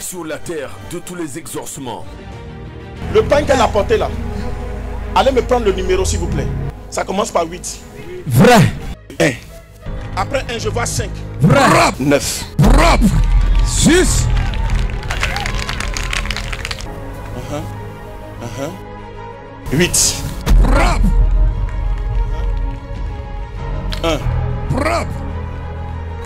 sur la terre de tous les exaucements. Le pain qu'elle a porté là, allez me prendre le numéro s'il vous plaît. Ça commence par 8. Vrai. 1. Après 1, je vois 5. Vrai. 9. Propre. 6. 8. Propre. 1. Propre.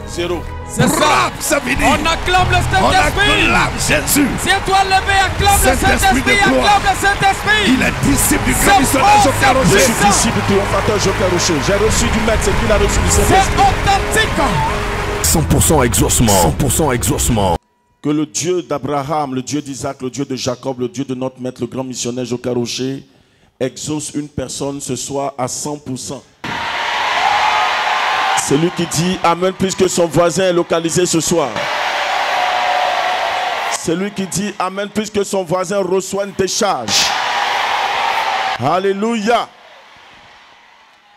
0. C'est ça. C'est fini. On acclame le On Saint-Esprit. acclame Jésus. Tiens-toi levé, acclame le Saint-Esprit Saint-Esprit, de gloire. acclame le Saint-Esprit. Il est disciple du C'est grand missionnaire bon, Joker Je Rocher. suis disciple du triomphateur Joker Rocher. J'ai reçu du maître ce qu'il a reçu du C'est Saint-Esprit. authentique. 100% exaucement. 100% exaucement. Que le Dieu d'Abraham, le Dieu d'Isaac, le Dieu de Jacob, le Dieu de notre maître, le grand missionnaire Joker Rocher, exauce une personne ce soir à 100%. Celui qui dit Amen plus que son voisin est localisé ce soir. Celui qui dit Amen plus que son voisin reçoit une décharge. Alléluia.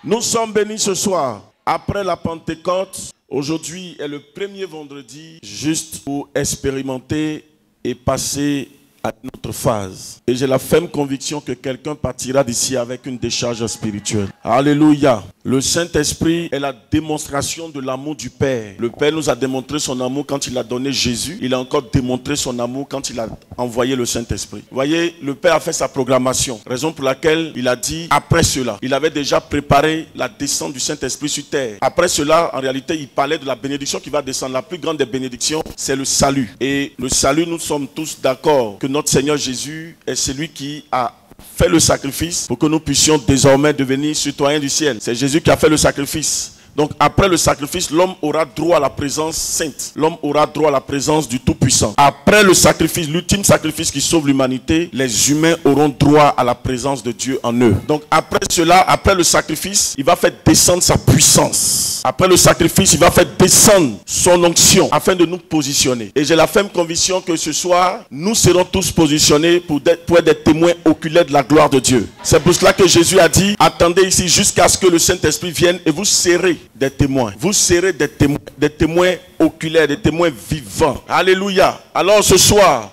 Nous sommes bénis ce soir. Après la Pentecôte, aujourd'hui est le premier vendredi juste pour expérimenter et passer à une autre phase. Et j'ai la ferme conviction que quelqu'un partira d'ici avec une décharge spirituelle. Alléluia. Le Saint-Esprit est la démonstration de l'amour du Père. Le Père nous a démontré son amour quand il a donné Jésus. Il a encore démontré son amour quand il a envoyé le Saint-Esprit. Vous voyez, le Père a fait sa programmation. Raison pour laquelle il a dit, après cela, il avait déjà préparé la descente du Saint-Esprit sur terre. Après cela, en réalité, il parlait de la bénédiction qui va descendre. La plus grande des bénédictions, c'est le salut. Et le salut, nous sommes tous d'accord que notre Seigneur Jésus est celui qui a fait le sacrifice pour que nous puissions désormais devenir citoyens du ciel. C'est Jésus qui a fait le sacrifice. Donc après le sacrifice, l'homme aura droit à la présence sainte. L'homme aura droit à la présence du Tout-Puissant. Après le sacrifice, l'ultime sacrifice qui sauve l'humanité, les humains auront droit à la présence de Dieu en eux. Donc après cela, après le sacrifice, il va faire descendre sa puissance. Après le sacrifice, il va faire descendre son onction afin de nous positionner. Et j'ai la ferme conviction que ce soir, nous serons tous positionnés pour être des témoins oculaires de la gloire de Dieu. C'est pour cela que Jésus a dit, attendez ici jusqu'à ce que le Saint-Esprit vienne et vous serez des témoins. Vous serez des témoins oculaires, des témoins vivants. Alléluia. Alors ce soir,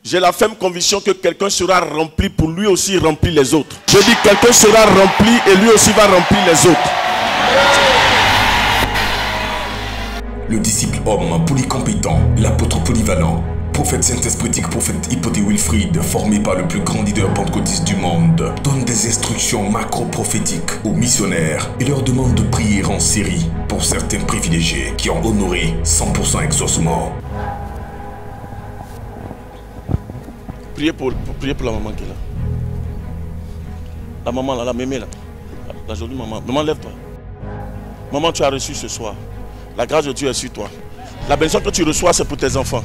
j'ai la ferme conviction que quelqu'un sera rempli pour lui aussi remplir les autres. Je dis quelqu'un sera rempli et lui aussi va remplir les autres. Le disciple homme polycompétent, l'apôtre polyvalent, prophète Saint-Esprit, prophète Hypothé Wilfrid, formé par le plus grand leader pentecôtiste du monde, donne des instructions macro-prophétiques aux missionnaires et leur demande de prier en série pour certains privilégiés qui ont honoré 100% exaucement. Priez pour la maman qui est là. La maman là, la mémé là. La jolie maman. Maman, lève-toi. Maman, tu as reçu ce soir. La grâce de Dieu est sur toi. La bénédiction que tu reçois, c'est pour tes enfants.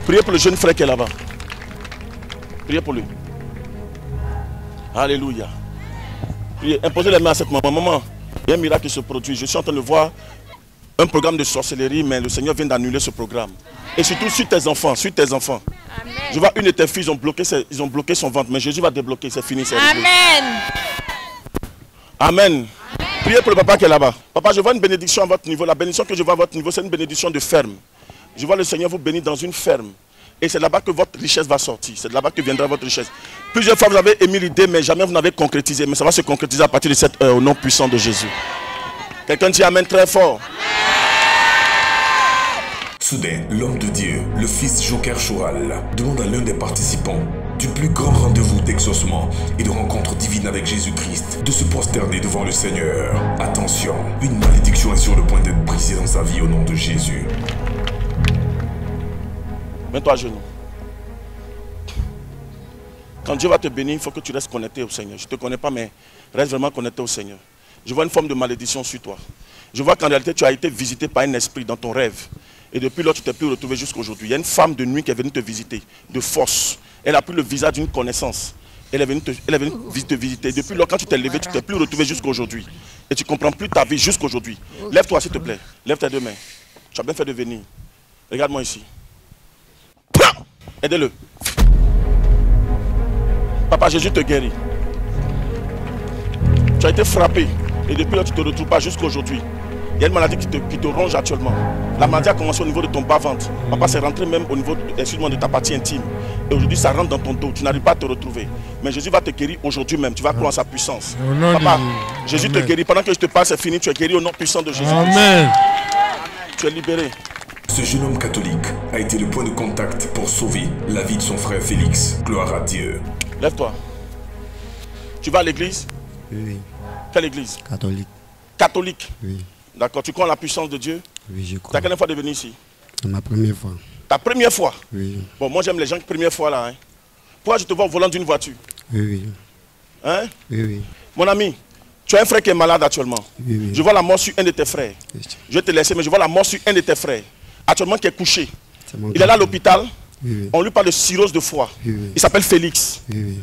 Priez pour le jeune frère qui est là-bas. Priez pour lui. Alléluia. Priez. Imposez les mains à cette maman. Maman, il y a un miracle qui se produit. Je suis en train de voir un programme de sorcellerie, mais le Seigneur vient d'annuler ce programme. Et surtout sur tes enfants, sur tes enfants. Amen. Je vois une de tes filles, ils ont bloqué son ventre, mais Jésus va débloquer, c'est fini. Amen. Amen. Priez pour le papa qui est là-bas. Papa, je vois une bénédiction à votre niveau. La bénédiction que je vois à votre niveau, c'est une bénédiction de ferme. Je vois le Seigneur vous bénir dans une ferme. Et c'est là-bas que votre richesse va sortir. C'est là-bas que viendra votre richesse. Plusieurs fois, vous avez émis l'idée, mais jamais vous n'avez concrétisé. Mais ça va se concrétiser à partir de cette heure, au nom puissant de Jésus. Quelqu'un dit Amen très fort. Soudain, l'homme de Dieu, le fils Joker Choral, demande à l'un des participants du plus grand rendez-vous d'exaucement et de rencontre divine avec Jésus-Christ de se prosterner devant le Seigneur. Attention, une malédiction est sur le point d'être brisée dans sa vie au nom de Jésus. Mets-toi à genoux. Quand Dieu va te bénir, il faut que tu restes connecté au Seigneur. Je ne te connais pas, mais reste vraiment connecté au Seigneur. Je vois une forme de malédiction sur toi. Je vois qu'en réalité, tu as été visité par un esprit dans ton rêve. Et depuis là, tu t'es plus retrouvé jusqu'à aujourd'hui. Il y a une femme de nuit qui est venue te visiter, de force. Elle a pris le visage d'une connaissance. Elle est venue te visiter. Depuis là, quand tu t'es levé, tu t'es plus retrouvé jusqu'à aujourd'hui. Et tu ne comprends plus ta vie jusqu'à aujourd'hui. Lève-toi, s'il te plaît. Lève tes deux mains. Tu as bien fait de venir. Regarde-moi ici. Aidez-le. Papa, Jésus te guérit. Tu as été frappé. Et depuis là, tu ne te retrouves pas jusqu'à aujourd'hui. Il y a une maladie qui te ronge actuellement. La maladie a commencé au niveau de ton bas-ventre. Papa, c'est rentré même au niveau de ta partie intime. Et aujourd'hui, ça rentre dans ton dos. Tu n'arrives pas à te retrouver. Mais Jésus va te guérir aujourd'hui même. Tu vas croire en sa puissance. Papa, Jésus te guérit. Pendant que je te parle, c'est fini. Tu es guéri au nom puissant de Jésus. Amen. Tu es libéré. Ce jeune homme catholique a été le point de contact pour sauver la vie de son frère Félix. Gloire à Dieu. Lève-toi. Tu vas à l'église? Oui. Quelle église? Catholique. Catholique. Oui. D'accord. Tu crois en la puissance de Dieu? Oui, je Tu crois. as quelle fois de venir ici? C'est ma première fois. Ta première fois? Oui. Bon, moi j'aime les gens qui première fois là. Hein. Pourquoi je te vois au volant d'une voiture? Oui, oui. Hein? Oui, oui. Mon ami, tu as un frère qui est malade actuellement. Oui, oui. Je vois la mort sur un de tes frères. Je vais te laisser, mais je vois la mort sur un de tes frères. Actuellement qui est couché. Il est là à l'hôpital. Oui, oui. On lui parle de cirrhose de foie. Oui, oui. Il s'appelle Félix. Oui, oui.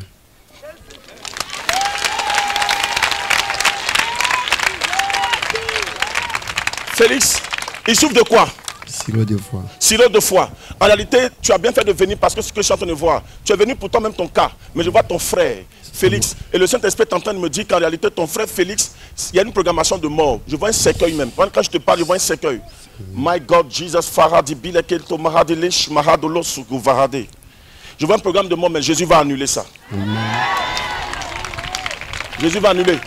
Félix, il souffre de quoi? Sirop de foie. Cirrhose de foie. En réalité, tu as bien fait de venir parce que ce que je suis en train de voir, tu es venu pour toi-même ton cas. Mais je vois ton frère, Félix. Et le Saint-Esprit est en train de me dire qu'en réalité, ton frère Félix, il y a une programmation de mort. Je vois un cercueil même. Quand je te parle, je vois un cercueil. My God, Jesus, Faradi, Bilekelto, Mahadi, Lish, Mahadolo, Sugu, Varade. Je vois un programme de mort, mais Jésus va annuler ça. Jésus va annuler.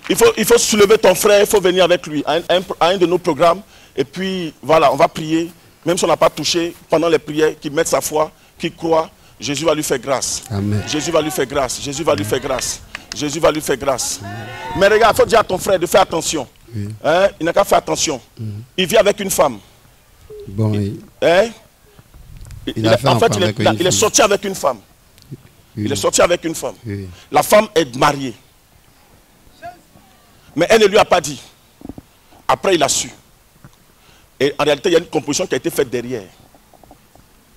Il faut soulever ton frère, il faut venir avec lui à un de nos programmes. Et puis, voilà, on va prier. Même si on n'a pas touché, pendant les prières, qu'il mette sa foi, qu'il croit, Jésus va lui faire grâce. Amen. Jésus va lui faire grâce. Jésus va lui faire grâce. Jésus va lui faire grâce. Mais regarde, il faut dire à ton frère de faire attention. Oui. Hein? Il n'a qu'à faire attention. Il vit avec une femme. Bon, oui. Hein? Il a fait en fait, enfant avec une il est fille. sorti avec une femme. Oui. Il est sorti avec une femme. Oui. La femme est mariée. Mais elle ne lui a pas dit. Après, il a su. Et en réalité, il y a une composition qui a été faite derrière.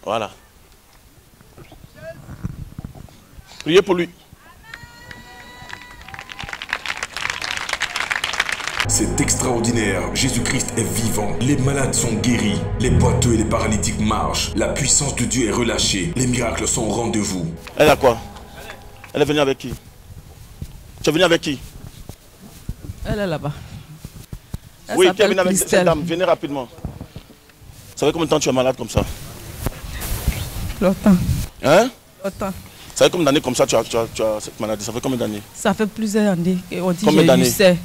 Voilà. Priez pour lui. C'est extraordinaire. Jésus-Christ est vivant. Les malades sont guéris. Les boiteux et les paralytiques marchent. La puissance de Dieu est relâchée. Les miracles sont au rendez-vous. Elle a quoi? Elle est venue avec qui? Tu es venu avec qui? Elle est là-bas. Elle Oui, tu es s'appelle venu avec cette Christelle. dame. Venez rapidement. Ça fait combien de temps que tu es malade comme ça? Longtemps. Hein? Longtemps. Ça fait combien d'années comme ça tu as cette maladie? Ça fait combien d'années? Ça fait plusieurs années. Et on dit Combien que d'années? je sais.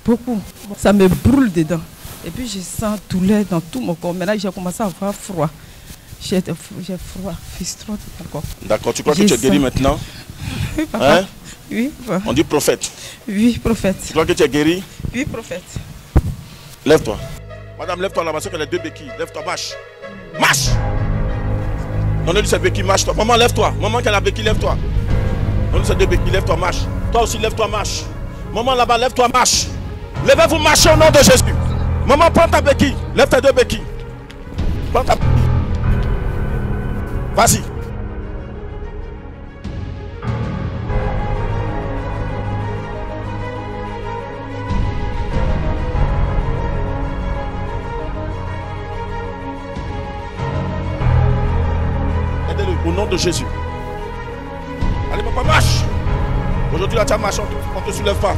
Beaucoup. Ça me brûle dedans. Et puis je sens douleur dans tout mon corps. Maintenant j'ai commencé à avoir froid. J'ai froid, fistron tout mon corps. D'accord, tu crois que J'ai tu es guéri ça. maintenant? Oui, papa. Hein? Oui, papa. On dit prophète. Oui, prophète. Tu crois que tu es guéri? Oui, prophète. Lève-toi. Madame, lève-toi là-bas, c'est qu'elle a deux béquilles. Lève-toi, marche. Marche! Donnez-lui cette béquille, marche-toi. Maman, lève-toi. Maman qui a la béquille, lève-toi. Donnez-lui cette deux béquilles, lève-toi, marche. Toi aussi, lève-toi, marche. Maman là-bas, lève-toi, marche. Levez-vous, marchez au nom de Jésus. Maman, prends ta béquille. Lève tes deux béquilles. Prends ta béquille. Vas-y. Aidez-le au nom de Jésus. Allez, papa, marche. Aujourd'hui, là, tu as marché, on ne te soulève pas.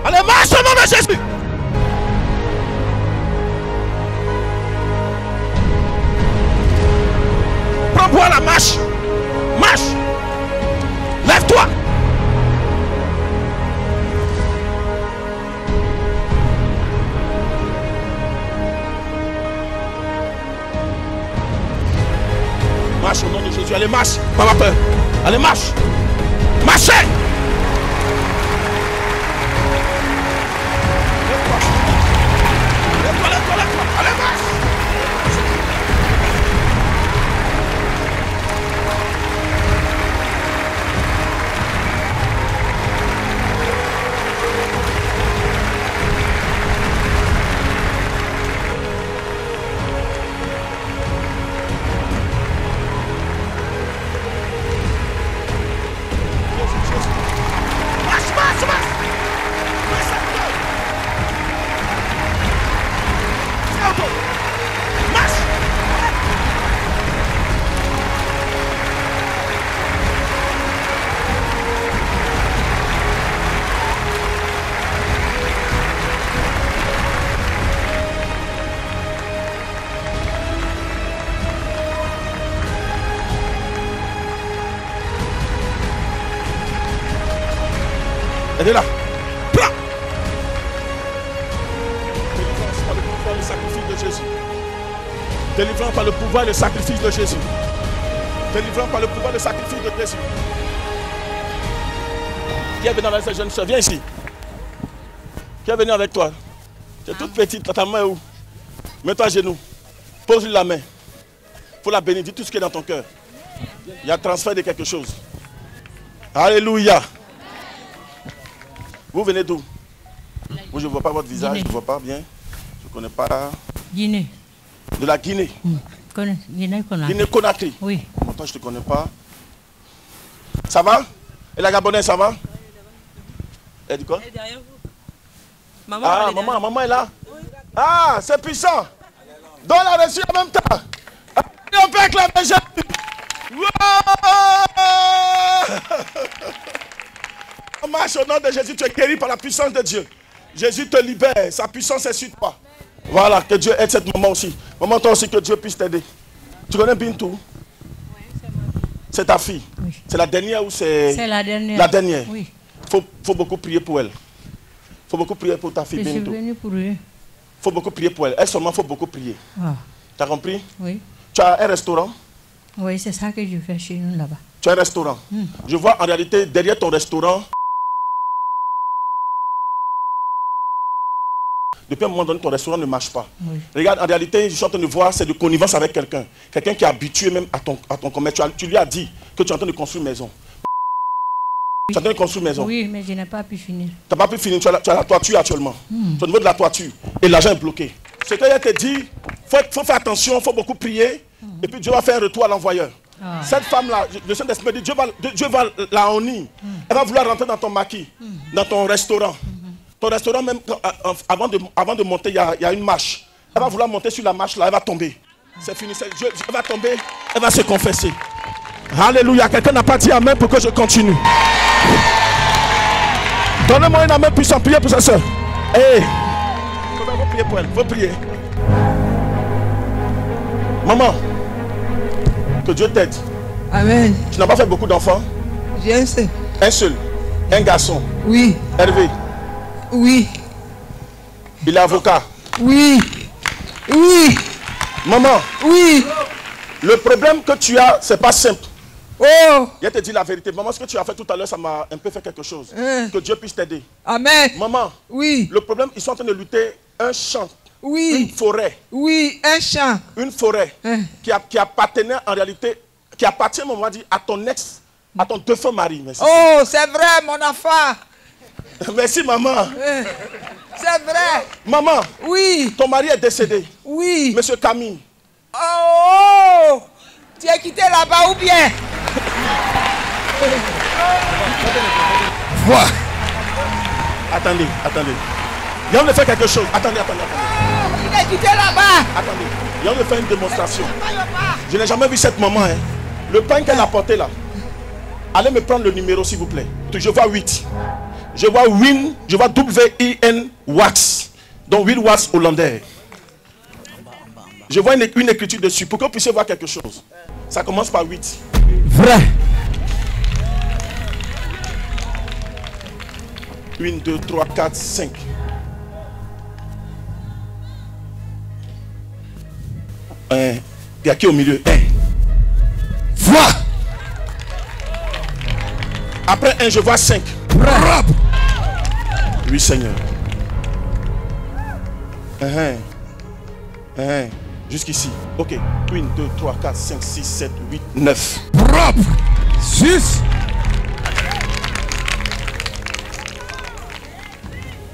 Allez, marche au nom de Jésus. Prends-moi la marche. Marche. Lève-toi. Marche au nom de Jésus. Allez, marche. Pas ma peur. Allez, marche. Marchez. Lève-toi. Lève-toi, lève-toi, lève-toi. Allez, marche. Aidez-la. Prends. Délivrance par le pouvoir et le sacrifice de Jésus. Délivrance par le pouvoir et le sacrifice de Jésus. Délivrance par le pouvoir et le sacrifice de Jésus. Qui est venu avec cette jeune soeur? Viens ici. Qui est venu avec toi? Tu es toute petite, ta main est où? Mets-toi à genoux. Pose-lui la main. Il faut la bénir. Dis tout ce qui est dans ton cœur. Il y a transfert de quelque chose. Alléluia. Vous venez d'où? Moi, je ne vois pas votre visage, je ne vois pas bien. Je ne connais pas. Guinée. De la Guinée. Guinée-Conakry. Guinée-Conakry. Oui. Moi, toi, je ne te connais pas. Ça va? Et la Gabonaise, ça va? Elle dit quoi? Elle est derrière vous. Maman, ah, maman est là? Oui. Ah, c'est puissant. Donc, elle a reçu en même temps. On peut acclamer Jésus. On marche au nom de Jésus, tu es guéri par la puissance de Dieu. Jésus te libère, sa puissance est sur toi. Voilà, que Dieu aide cette maman aussi. Maman, toi aussi, que Dieu puisse t'aider. Tu connais Bintou? Oui, c'est ma fille. C'est ta fille? Oui. C'est la dernière ou c'est... C'est la dernière. La dernière? Oui. Faut beaucoup prier pour elle. Faut beaucoup prier pour ta fille Bintou. Je suis venue pour eux. Faut beaucoup prier pour elle. Elle seulement, faut beaucoup prier. Ah. Tu as compris? Oui. Tu as un restaurant? Oui, c'est ça que je fais chez nous là-bas. Tu as un restaurant. Je vois en réalité, derrière ton restaurant, depuis un moment donné, ton restaurant ne marche pas. Oui. Regarde, en réalité, je suis en train de voir, c'est de connivence avec quelqu'un. Quelqu'un qui est habitué même à ton commerce. Tu lui as dit que tu es en train de construire une maison. Tu es en train de construire une maison. Oui, mais je n'ai pas pu finir. Tu n'as pas pu finir, tu as la toiture actuellement. Tu es au niveau de la toiture. Et l'argent est bloqué. Ce que je te dis, il faut faire attention, il faut beaucoup prier. Et puis Dieu va faire un retour à l'envoyeur. Ah. Cette femme-là, le Saint-Esprit dit, Dieu va la honir. Elle va vouloir rentrer dans ton maquis, dans ton restaurant. Ton restaurant, même avant de monter, il y a une marche. Elle va vouloir monter sur la marche là, elle va tomber. C'est fini, elle va tomber, elle va se confesser. Alléluia, quelqu'un n'a pas dit amen pour que je continue. Donnez-moi une amen puissante, priez pour sa soeur. Hey. Faut prier pour elle, faut prier. Maman, que Dieu t'aide. Amen. Tu n'as pas fait beaucoup d'enfants? J'ai un seul. Un seul? Un garçon? Oui. Hervé? Oui. Il est avocat? Oui. Oui. Maman? Oui. Le problème que tu as, c'est pas simple. Oh. Je te dis la vérité. Maman, ce que tu as fait tout à l'heure, ça m'a un peu fait quelque chose. Que Dieu puisse t'aider. Amen. Maman? Oui. Le problème, ils sont en train de lutter un champ. Oui. Une forêt. Oui, un champ. Une forêt qui appartenait en réalité, qui appartient, on va dire, à ton ex, à ton défunt mari. Merci. Oh, c'est vrai, mon enfant. Merci, maman. C'est vrai. Maman. Oui. Ton mari est décédé. Oui. Monsieur Camille. Oh, tu es quitté là-bas ou bien? Vois. Attendez. Il vient de faire quelque chose. Attendez. Il est quitté là-bas. Attendez. Il vient de faire une démonstration. Je n'ai jamais vu cette maman. Le pain qu'elle a porté là. Allez me prendre le numéro s'il vous plaît. Je vois 8. Je vois Win. Je vois W-I-N Wax. Donc Will Wax hollandais. Je vois une écriture dessus pour que vous puissiez voir quelque chose. Ça commence par 8. Vrai. 1, 2, 3, 4, 5. Il y a qui au milieu? 1. Vois. Après 1, je vois 5. Vrai. Oui, Seigneur. Jusqu'ici. Ok. 1, 2, 3, 4, 5, 6, 7, 8, 9. Propre. 6.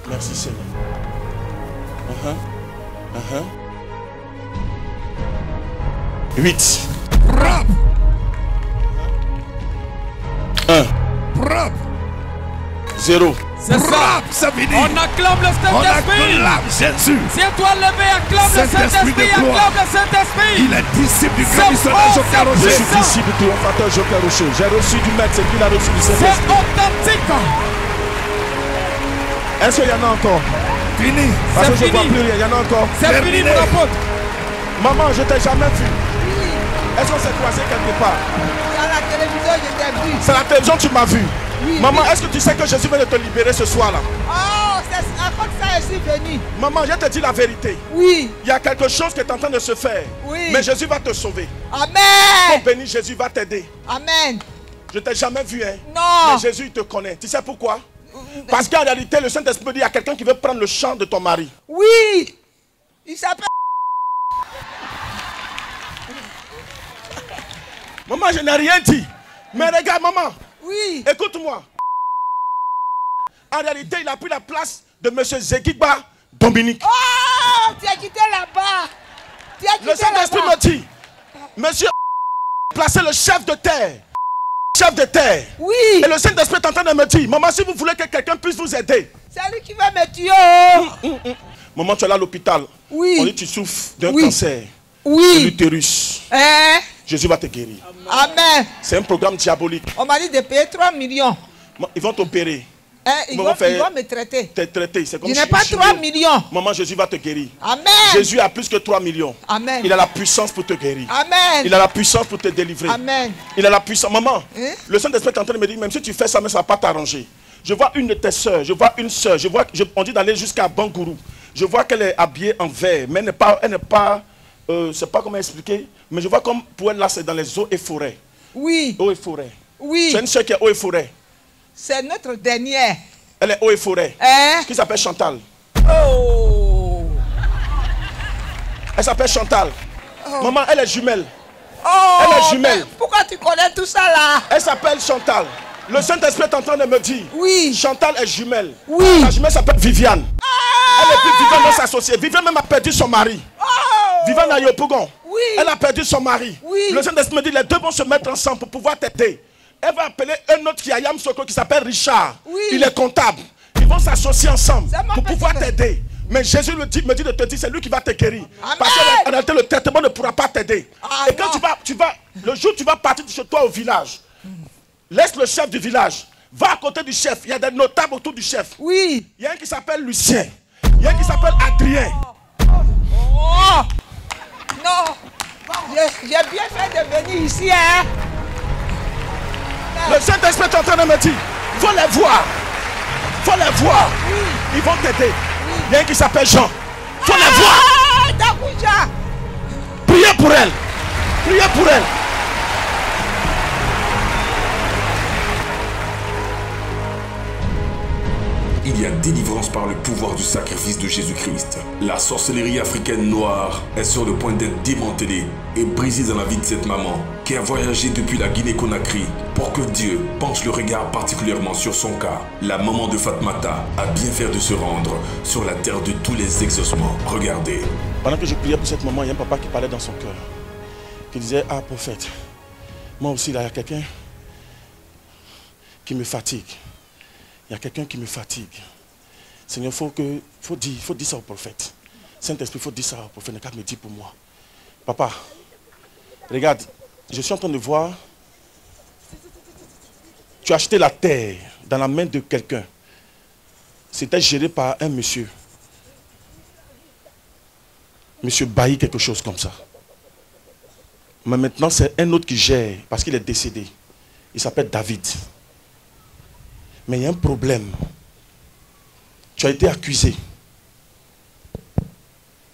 Merci Seigneur. 8. Propre. 1. Propre. 0. C'est ça. C'est fini. On acclame le Saint-Esprit. Jésus. Si toi levé, acclame le Saint-Esprit. Acclame le Saint-Esprit. Il est disciple du grand missionnaire Joker Je Rocher. suis disciple du triomphateur Joker Rocher. J'ai reçu du maître ce qu'il a reçu du C'est Saint-Esprit. authentique. Est-ce qu'il y en a encore? Fini. Parce que je ne vois fini. plus rien. Il y en a encore. C'est fini mon apôtre. Maman, je t'ai jamais vu. Est-ce qu'on s'est croisé quelque part? À la télévision, je t'ai vu. C'est la télévision que tu m'as vu. Oui, Maman, oui. est-ce que tu sais que Jésus vient de te libérer ce soir-là? Oh, c'est à cause de ça que je suis venu. Maman, je te dis la vérité. Oui. Il y a quelque chose qui est en train de se faire. Oui. Mais Jésus va te sauver. Amen. Oh, béni, Jésus va t'aider. Amen. Je t'ai jamais vu, hein. Non. Mais Jésus, il te connaît. Tu sais pourquoi? Parce qu'en réalité, le Saint-Esprit dit, il y a quelqu'un qui veut prendre le champ de ton mari. Oui. Il s'appelle... Maman, je n'ai rien dit. Mais regarde, maman. Oui. Écoute-moi. En réalité, il a pris la place de M. Zegigba Dominique. Oh, tu as quitté là-bas. Tu as quitté Le Saint-Esprit là-bas. me dit, monsieur, placez le chef de terre. Chef de terre. Oui. Et le Saint-Esprit est en train de me dire, maman, si vous voulez que quelqu'un puisse vous aider. C'est lui qui va me tuer. Maman, tu es là à l'hôpital. Oui. On dit que tu souffres d'un Oui. cancer. Oui. De l'utérus. Hein? Jésus va te guérir. Amen. C'est un programme diabolique. On m'a dit de payer 3 millions. Ils vont t'opérer. Hein? Ils vont me traiter. T'es traité. C'est comme Je n'ai pas 3 millions. Maman, Jésus va te guérir. Amen. Jésus a plus que 3 millions. Amen. Il a la puissance pour te guérir. Amen. Il a la puissance pour te délivrer. Amen. Il a la puissance. Maman, Hein? le Saint-Esprit est en train de me dire, même si tu fais ça, mais ça ne va pas t'arranger. Je vois une de tes soeurs, je vois une soeur, on dit d'aller jusqu'à Bangourou. Je vois qu'elle est habillée en vert, mais elle n'est pas, je ne sais pas comment expliquer, mais je vois comme pour elle là, c'est dans les eaux et forêts. Oui. Eaux et forêts. Oui. C'est une soeur qui est eaux et forêts. C'est notre dernière. Elle est eaux et forêts. Hein? Qui s'appelle Chantal. Oh. Elle s'appelle Chantal. Oh. Maman, elle est jumelle. Oh. Elle est jumelle. Pourquoi tu connais tout ça là? Elle s'appelle Chantal. Le Saint-Esprit est en train de me dire. Oui. Chantal est jumelle. Oui. La jumelle s'appelle Viviane. Elle et puis Viviane vont s'associer. Viviane même a perdu son mari. Oh. Viviane à Yopougon. Oui. Elle a perdu son mari. Oui. Le Saint-Esprit me dit les deux vont se mettre ensemble pour pouvoir t'aider. Elle va appeler un autre qui est à Yamsoko qui s'appelle Richard. Oui. Il est comptable. Ils vont s'associer ensemble C'est mon pour petit pouvoir frère. t'aider. Mais Jésus me dit de te dire c'est lui qui va te guérir. Amen. Parce qu'en réalité le traitement ne pourra pas t'aider. Ah, Et quand non. le jour où tu vas partir de chez toi au village, laisse le chef du village. Va à côté du chef. Il y a des notables autour du chef. Oui. Il y a un qui s'appelle Lucien. Il y a un qui s'appelle Adrien. Oh. Non. J'ai bien fait de venir ici, hein. Le Saint-Esprit est en train de me dire, faut les voir. Faut les voir. Oui. Ils vont t'aider. Il y a un qui s'appelle Jean. Faut les voir. Ah, Dakuja. Priez pour elle. Priez pour elle. Il y a délivrance par le pouvoir du sacrifice de Jésus-Christ. La sorcellerie africaine noire est sur le point d'être démantelée et brisée dans la vie de cette maman qui a voyagé depuis la Guinée-Conakry pour que Dieu penche le regard particulièrement sur son cas. La maman de Fatmata a bien fait de se rendre sur la terre de tous les exaucements. Regardez. Pendant que je priais pour cette maman, il y a un papa qui parlait dans son cœur. Qui disait, ah prophète, moi aussi là, il y a quelqu'un qui me fatigue. Il y a quelqu'un qui me fatigue. Seigneur, faut dire ça au prophète. Saint-Esprit, il faut dire ça au prophète. Ne me dit pour moi. Papa, regarde, je suis en train de voir. Tu as acheté la terre dans la main de quelqu'un. C'était géré par un monsieur. Monsieur Bailly, quelque chose comme ça. Mais maintenant, c'est un autre qui gère parce qu'il est décédé. Il s'appelle David. Mais il y a un problème. Tu as été accusé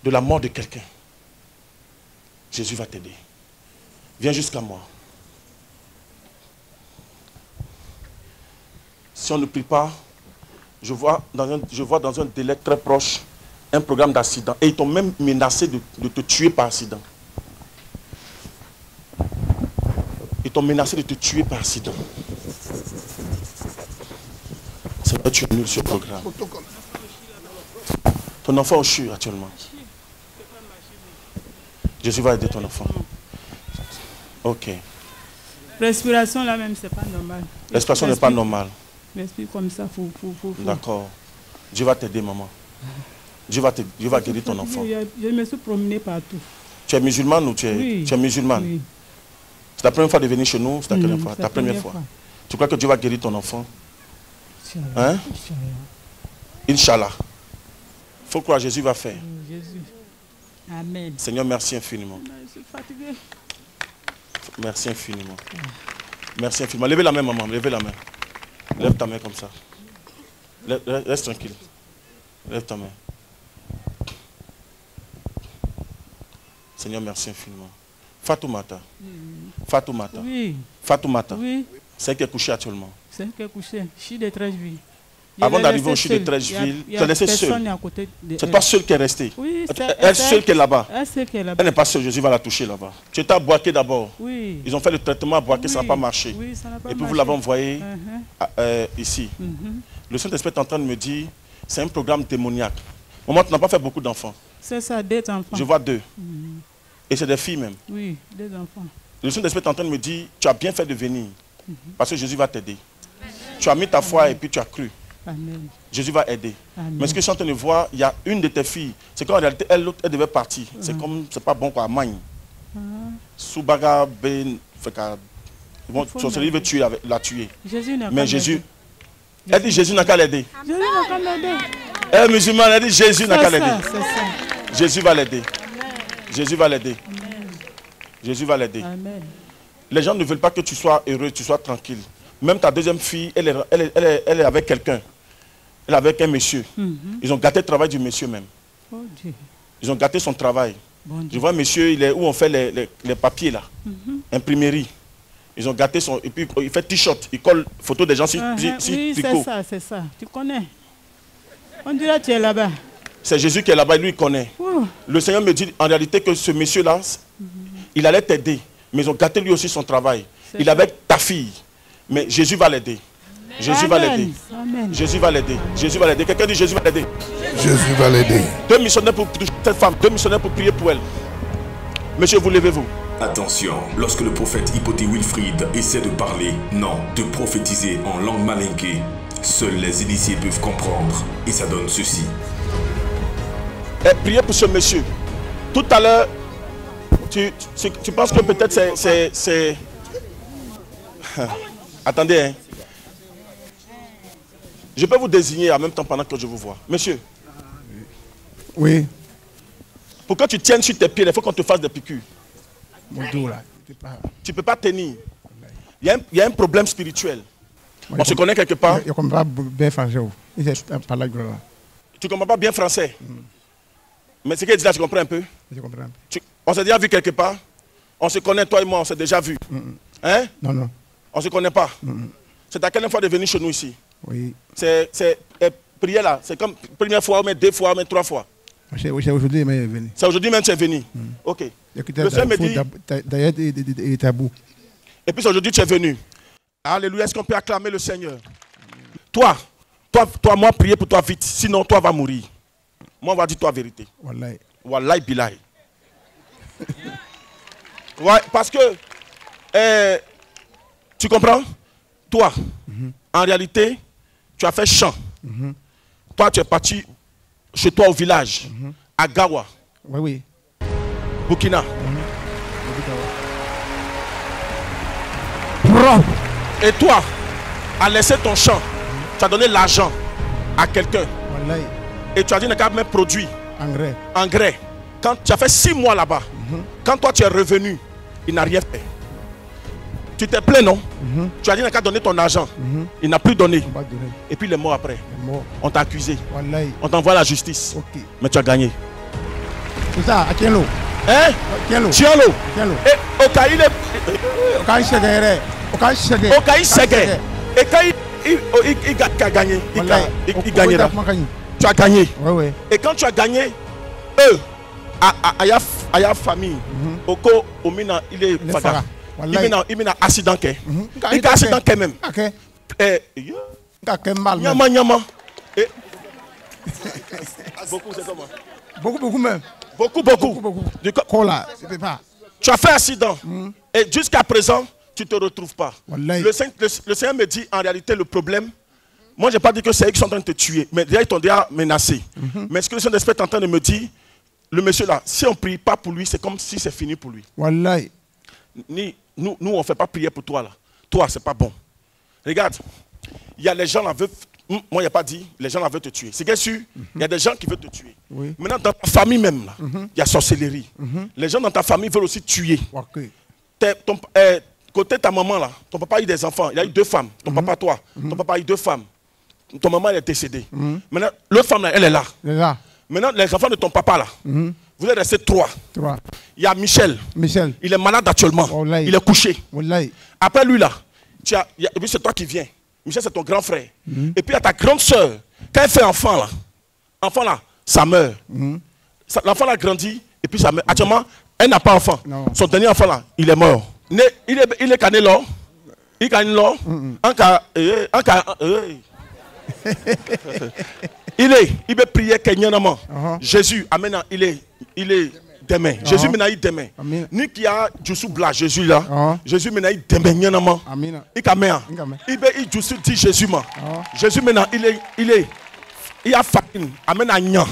de la mort de quelqu'un. Jésus va t'aider. Viens jusqu'à moi. Si on ne prie pas, je vois dans un délai très proche un programme d'accident. Et ils t'ont même menacé de te tuer par accident. Ils t'ont menacé de te tuer par accident. C'est pas tu es nul sur le programme. Ton enfant au CHU actuellement. Jésus va aider ton enfant. Ok. Respiration là même, c'est pas normal. Respiration n'est pas normale. Respire comme ça, faut. D'accord. Dieu va t'aider, maman. Dieu va guérir ton enfant. Je me suis promené partout. Tu es musulmane ou tu es musulmane? Oui. C'est la première fois de venir chez nous? C'est ta première fois. Tu crois que Dieu va guérir ton enfant? Hein? Inch'Allah. Il faut croire, Jésus va faire. Jésus. Amen. Seigneur, merci infiniment. Je suis fatigué. Merci infiniment. Merci infiniment. Levez la main, maman. Levez la main. Lève ta main comme ça. Reste tranquille. Lève ta main. Seigneur, merci infiniment. Fatoumata. Fatoumata. Oui. Fatoumata. Oui. C'est qui est couché actuellement. C'est qui est couché. Chi de Trècheville. Avant d'arriver au Chi de Trècheville, tu es laissé seul. C'est toi seul qui est resté. Oui, elle seule qui est là-bas. Elle n'est pas seule, Jésus va la toucher là-bas. Tu étais à Boaké d'abord. Oui. Ils ont fait le traitement à Boaké, ça n'a pas marché. Oui, ça n'a pas Et puis marché. vous l'avez envoyé ici. Le Saint-Esprit est en train de me dire, c'est un programme démoniaque. Maman, tu n'as pas fait beaucoup d'enfants. C'est ça, 2 enfants. Je vois 2. Et c'est des filles même. Oui, 2 enfants. Le Saint-Esprit est en train de me dire, tu as bien fait de venir. Parce que Jésus va t'aider. Tu as mis ta foi et puis tu as cru. Amen. Jésus va aider. Amen. Mais ce que je suis en train de voir, il y a une de tes filles. C'est qu'en réalité, l'autre, elle devait partir. C'est comme, c'est pas bon quoi, Magne. Soubaga Ben Feka. Bon, sorcellerie veut tuer, la tuer. Jésus n'a Mais Jésus, elle dit Jésus n'a qu'à l'aider. Jésus n'a qu'à l'aider. Elle est musulmane, elle dit Jésus n'a qu'à l'aider. C'est ça. Jésus va l'aider. Jésus va l'aider. Jésus va l'aider. Les gens ne veulent pas que tu sois heureux, tu sois tranquille. Même ta deuxième fille, elle est avec quelqu'un. Elle est avec un monsieur. Ils ont gâté le travail du monsieur même. Oh Dieu. Ils ont gâté son travail. Bon Je vois un monsieur, il est où on fait les papiers là. Imprimerie. Ils ont gâté son... Et puis il fait t-shirt, il colle photo des gens sur Oui, tricot. c'est ça. Tu connais. On dirait que tu es là-bas. C'est Jésus qui est là-bas, lui il connaît. Oh. Le Seigneur me dit en réalité que ce monsieur-là, il allait t'aider. Mais ils ont gâté lui aussi son travail. Il est avec ta fille. Mais Jésus va l'aider. Jésus va l'aider. Jésus va l'aider. Jésus va l'aider. Quelqu'un dit Jésus va l'aider. Jésus va l'aider. 2 missionnaires pour cette femme. 2 missionnaires pour prier pour elle. Monsieur, vous levez-vous. Attention, lorsque le prophète Hypoté Wilfrid essaie de parler, non, de prophétiser en langue malinquée, seuls les initiés peuvent comprendre. Et ça donne ceci. Priez pour ce monsieur. Tout à l'heure, tu penses que peut-être c'est... Attendez, hein. Je peux vous désigner en même temps pendant que je vous vois. Monsieur. Oui. Pour que tu tiennes sur tes pieds, il faut qu'on te fasse des piqûres. Mon dos là. Tu ne peux pas tenir. Il y a un problème spirituel. On se connaît quelque part. Je ne comprends pas bien français. Tu ne comprends pas bien français. Mais ce qu'il dit là, tu comprends un peu? Je comprends. On s'est déjà vu quelque part. On se connaît, toi et moi, on s'est déjà vu. Hein? Non. On ne se connaît pas. C'est à quelle fois de venir chez nous ici? Oui. C'est prier là. C'est comme première fois, mais 2 fois, mais 3 fois. C'est aujourd'hui même venu. C'est aujourd'hui même que tu es venu. Ok. Le Seigneur me dit. Et puis aujourd'hui tu es venu. Alléluia. Est-ce qu'on peut acclamer le Seigneur? Toi, moi, prier pour toi vite. Sinon, toi vas mourir. Moi, on va dire toi la vérité. Wallahi. Wallahi billahi. Ouais, parce que tu comprends? Toi, en réalité, tu as fait chant. Toi, tu es parti chez toi au village, à Gawa. Oui. Burkina. Et toi, à laisser ton champ, tu as donné l'argent à quelqu'un. Et tu as dit, n'a qu'à même produit. Engrais. Quand tu as fait 6 mois là-bas, quand toi tu es revenu, il n'a rien fait. Tu t'es plaint, non? Tu as dit, n'a qu'à donner ton argent. Il n'a plus donné. Et puis il est mort après. On t'a accusé. On t'envoie à la justice. Mais tu as gagné. C'est ça, à Tienlo. Hein? Tienlo. Et Okaï Ségué. Et quand il a gagné, il gagnera. Tu as gagné. Et quand tu as gagné, eux, à la famille, Oko, Omina, il est fada. Il mène un accident. Il a accident quand même. Nyama. Beaucoup, c'est comment? Beaucoup même. Beaucoup. Tu as fait accident. Et jusqu'à présent, tu ne te retrouves pas. Le Seigneur me dit, en réalité, le problème, moi, je n'ai pas dit que c'est eux qui sont en train de te tuer. Mais déjà, ils t'ont déjà menacé. Mais ce que le Saint-Esprit est en train de me dire, le monsieur là, si on ne prie pas pour lui, c'est comme si c'est fini pour lui. Wallahi. Nous, on ne fait pas prier pour toi là. Toi, c'est pas bon. Regarde, il y a les gens là veulent... Moi, il n'y a pas dit, les gens là veulent te tuer. C'est bien sûr, il y a des gens qui veulent te tuer. Maintenant, dans ta famille même, il y a sorcellerie. Les gens dans ta famille veulent aussi tuer. côté ta maman là, ton papa a eu des enfants, il a eu 2 femmes. Ton papa, toi, ton papa a eu 2 femmes. Ton maman elle est décédée. Maintenant, l'autre femme là, elle est là. Maintenant, les enfants de ton papa là, vous êtes restés 3. Il y a Michel. Il est malade actuellement. Il est couché. Après lui là, c'est toi qui viens. Michel, c'est ton grand frère. Et puis il y a ta grande soeur. Quand elle fait enfant là, ça meurt. L'enfant là grandit et puis ça meurt. Actuellement, elle n'a pas d'enfant. Son dernier enfant là, il est mort. Il est cané là. Il est cané là. Il veut prier Kenyanama. Jésus, amen, il est demain. Jésus maintenant il demain. Ni qui a Jusu Bla Jésus là. Jésus maintenant il demain Nyanama. Il kamea. Il veut il Jusu dit Jésus ma. Jésus maintenant il a farine. Amen à Nyan.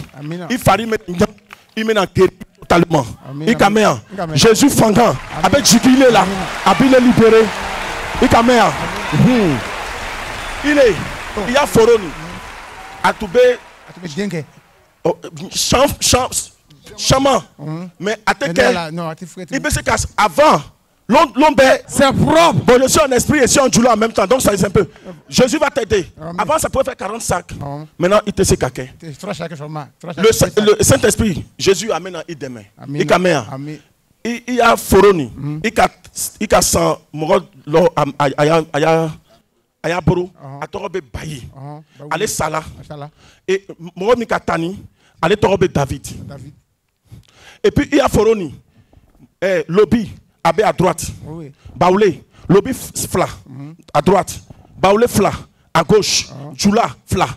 Il farine maintenant. Il maintenant guéri totalement. Il kamea. Jésus fangant. Avec jubilé là. Il est libéré. Il kamea. Il y a Foroni. Atoubé. Chaman. Mais à il se casse avant. L'ombre, c'est propre. Bon, je suis en esprit et je suis en douleur en même temps. Donc ça est un peu. Jésus va t'aider. Avant, ça pouvait faire 40 sacs. Maintenant, il te sait caquet. Le Saint-Esprit, Jésus amène à demain. Il caméa. Il y a Foroni. Il a son morod Ayaboro, Atorobe Bayi, allez Salah, et Moromi Katani, allez Torobe David. Et puis il y a Foroni, Lobby, Abbé à droite, Baoulé, Lobby Fla, à droite, Baoulé Fla, à gauche, Jula Fla.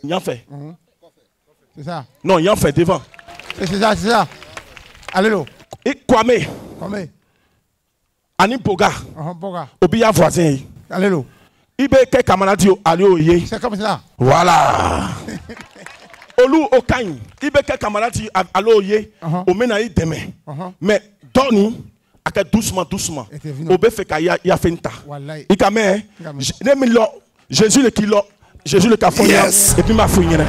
Il y en fait. C'est ça. Non, il y en fait devant. C'est ça. Alléluia. Et Kwame, Anim Boga, Obia voisin. Alléluia. C'est comme ça. Voilà. Olu Okain, Ibeke Kamalati Aloye, Omenaï demain. Mais Doni, doucement. Obe Fekaya Yafenta. Ikame, Jésus le kilo, Jésus le cafonia, et puis ma fouine.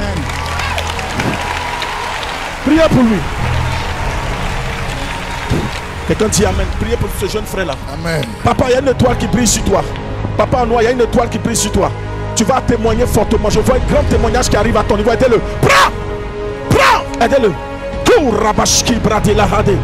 Priez pour lui. Quelqu'un dit Amen. Priez pour ce jeune frère là. Amen. Papa, il y a une étoile qui brille sur toi. Papa en noir, il y a une étoile qui brille sur toi. Tu vas témoigner fortement. Je vois un grand témoignage qui arrive à ton niveau. Aidez-le. Prends. Aidez-le. Tout rabashki bradilahade.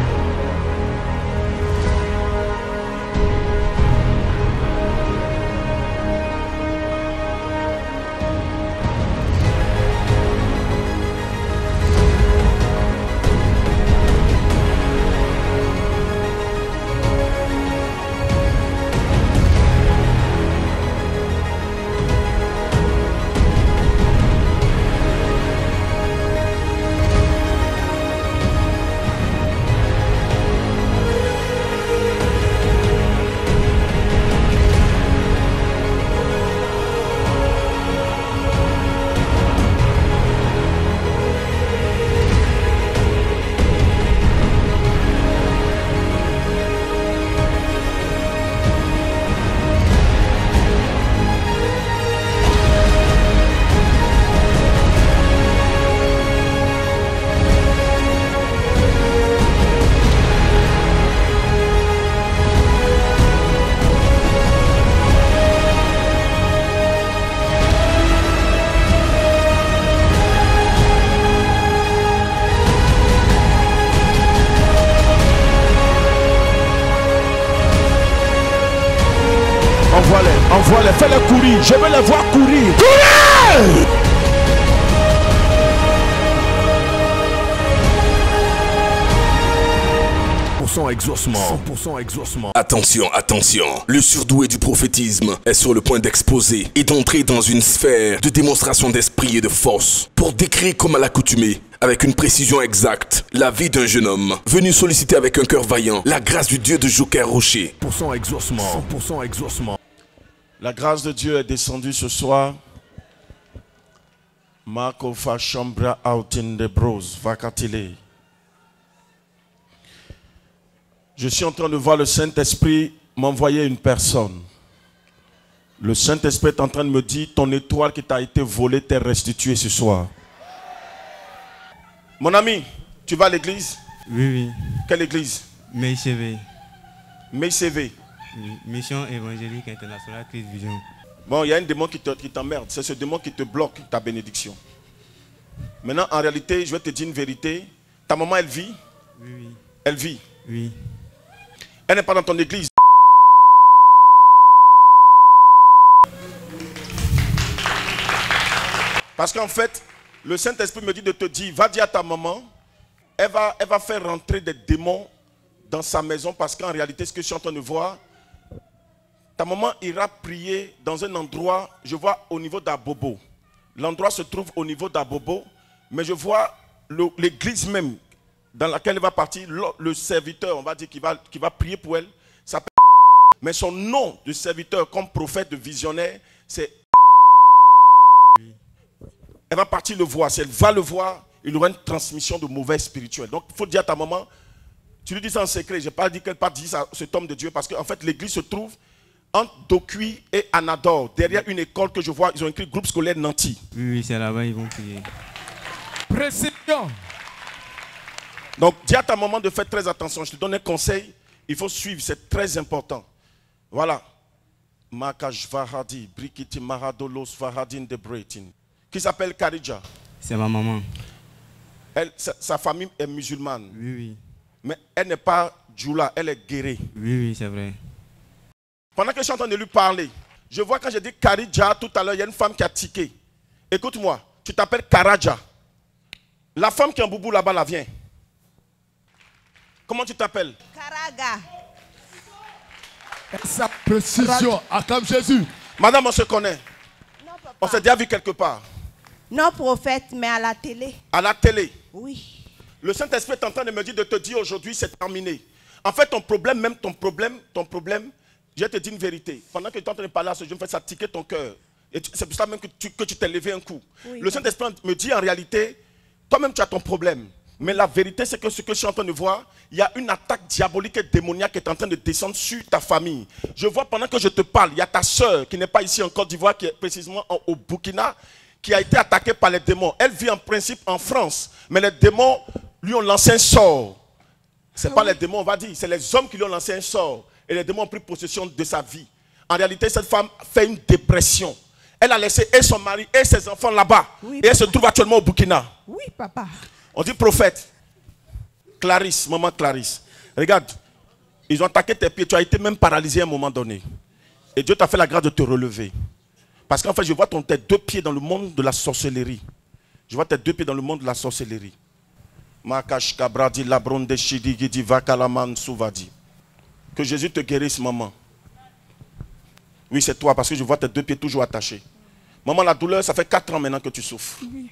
Envoie-les, fais-les courir. Je veux les voir courir. Courez! Exaucement. Attention. Le surdoué du prophétisme est sur le point d'exploser et d'entrer dans une sphère de démonstration d'esprit et de force pour décrire comme à l'accoutumée, avec une précision exacte, la vie d'un jeune homme venu solliciter avec un cœur vaillant la grâce du Dieu de Joker Rocher. 100% exaucement. La grâce de Dieu est descendue ce soir. Marco fa chambra outin de bros vacatile. Je suis en train de voir le Saint-Esprit m'envoyer une personne. Le Saint-Esprit est en train de me dire, ton étoile qui t'a été volée t'est restituée ce soir. Mon ami, tu vas à l'église? Oui. Quelle église? Meï CV. Meï CV. Mission évangélique internationale Christ Vision. Bon, il y a un démon qui t'emmerde. C'est ce démon qui te bloque ta bénédiction. Maintenant, en réalité, je vais te dire une vérité. Ta maman, elle vit? Oui. Elle vit? Oui. Elle n'est pas dans ton église. Parce qu'en fait, le Saint-Esprit me dit de te dire, va dire à ta maman, elle va faire rentrer des démons dans sa maison parce qu'en réalité, ce que je suis en train de voir, ta maman ira prier dans un endroit, je vois au niveau d'Abobo. L'endroit se trouve au niveau d'Abobo, mais je vois l'église même dans laquelle elle va partir, le serviteur, on va dire, qui va prier pour elle, s'appelle. Mais son nom de serviteur comme prophète, de visionnaire, c'est... Elle va partir le voir. Si elle va le voir, il aura une transmission de mauvais spirituel. Donc, il faut dire à ta maman, tu lui dis ça en secret. Je n'ai pas dit qu'elle part dire à cet homme de Dieu, parce qu'en fait, l'église se trouve entre Dokui et Anador, derrière une école que je vois, ils ont écrit groupe scolaire Nanti. Oui, c'est là-bas, ils vont prier. Précision. Donc, dis à ta maman de faire très attention. Je te donne un conseil, il faut suivre, c'est très important. Voilà. Makash Vahadi, Brikiti Mahadolos Vahadin de Bretin. Qui s'appelle Karidja. C'est ma maman. Sa famille est musulmane. Oui, oui. Mais elle n'est pas djoula, elle est guérée. Oui, oui, c'est vrai. Pendant que je suis en train de lui parler, je vois quand j'ai dit Karidja tout à l'heure, il y a une femme qui a tiqué. Écoute-moi, tu t'appelles Karadja. La femme qui est en boubou là-bas, là, viens. Comment tu t'appelles? Karaga. Sa précision, acclame Jésus. Madame, on se connaît. Non, papa. On s'est déjà vu quelque part. Non, prophète, mais à la télé. À la télé. Oui. Le Saint-Esprit est en train de me dire de te dire aujourd'hui, c'est terminé. En fait, ton problème, je vais te dire une vérité. Pendant que tu es en train de parler à ce jeune, ça tiquer ton cœur. Et c'est pour ça même que tu t'es levé un coup. Oui, le Saint-Esprit me dit en réalité, toi-même tu as ton problème. Mais la vérité, c'est que ce que je suis en train de voir, il y a une attaque diabolique et démoniaque qui est en train de descendre sur ta famille. Je vois pendant que je te parle, il y a ta soeur qui n'est pas ici en Côte d'Ivoire, qui est précisément au Burkina, qui a été attaquée par les démons. Elle vit en principe en France, mais les démons lui ont lancé un sort. Ce n'est pas les démons, on va dire, c'est les hommes qui lui ont lancé un sort. Et les démons ont pris possession de sa vie. En réalité, cette femme fait une dépression. Elle a laissé et son mari et ses enfants là-bas. Oui, et elle se trouve actuellement au Burkina. Oui, papa. On dit prophète. Clarisse, maman Clarisse. Regarde, ils ont attaqué tes pieds. Tu as été même paralysé à un moment donné. Et Dieu t'a fait la grâce de te relever. Parce qu'en fait, je vois tes deux pieds dans le monde de la sorcellerie. Je vois tes deux pieds dans le monde de la sorcellerie. Makash Kabradi Labronde Shidigidi Vakalaman Souvadi. Que Jésus te guérisse, maman. Oui, c'est toi, parce que je vois tes deux pieds toujours attachés. Maman, la douleur, ça fait 4 ans maintenant que tu souffres. Oui.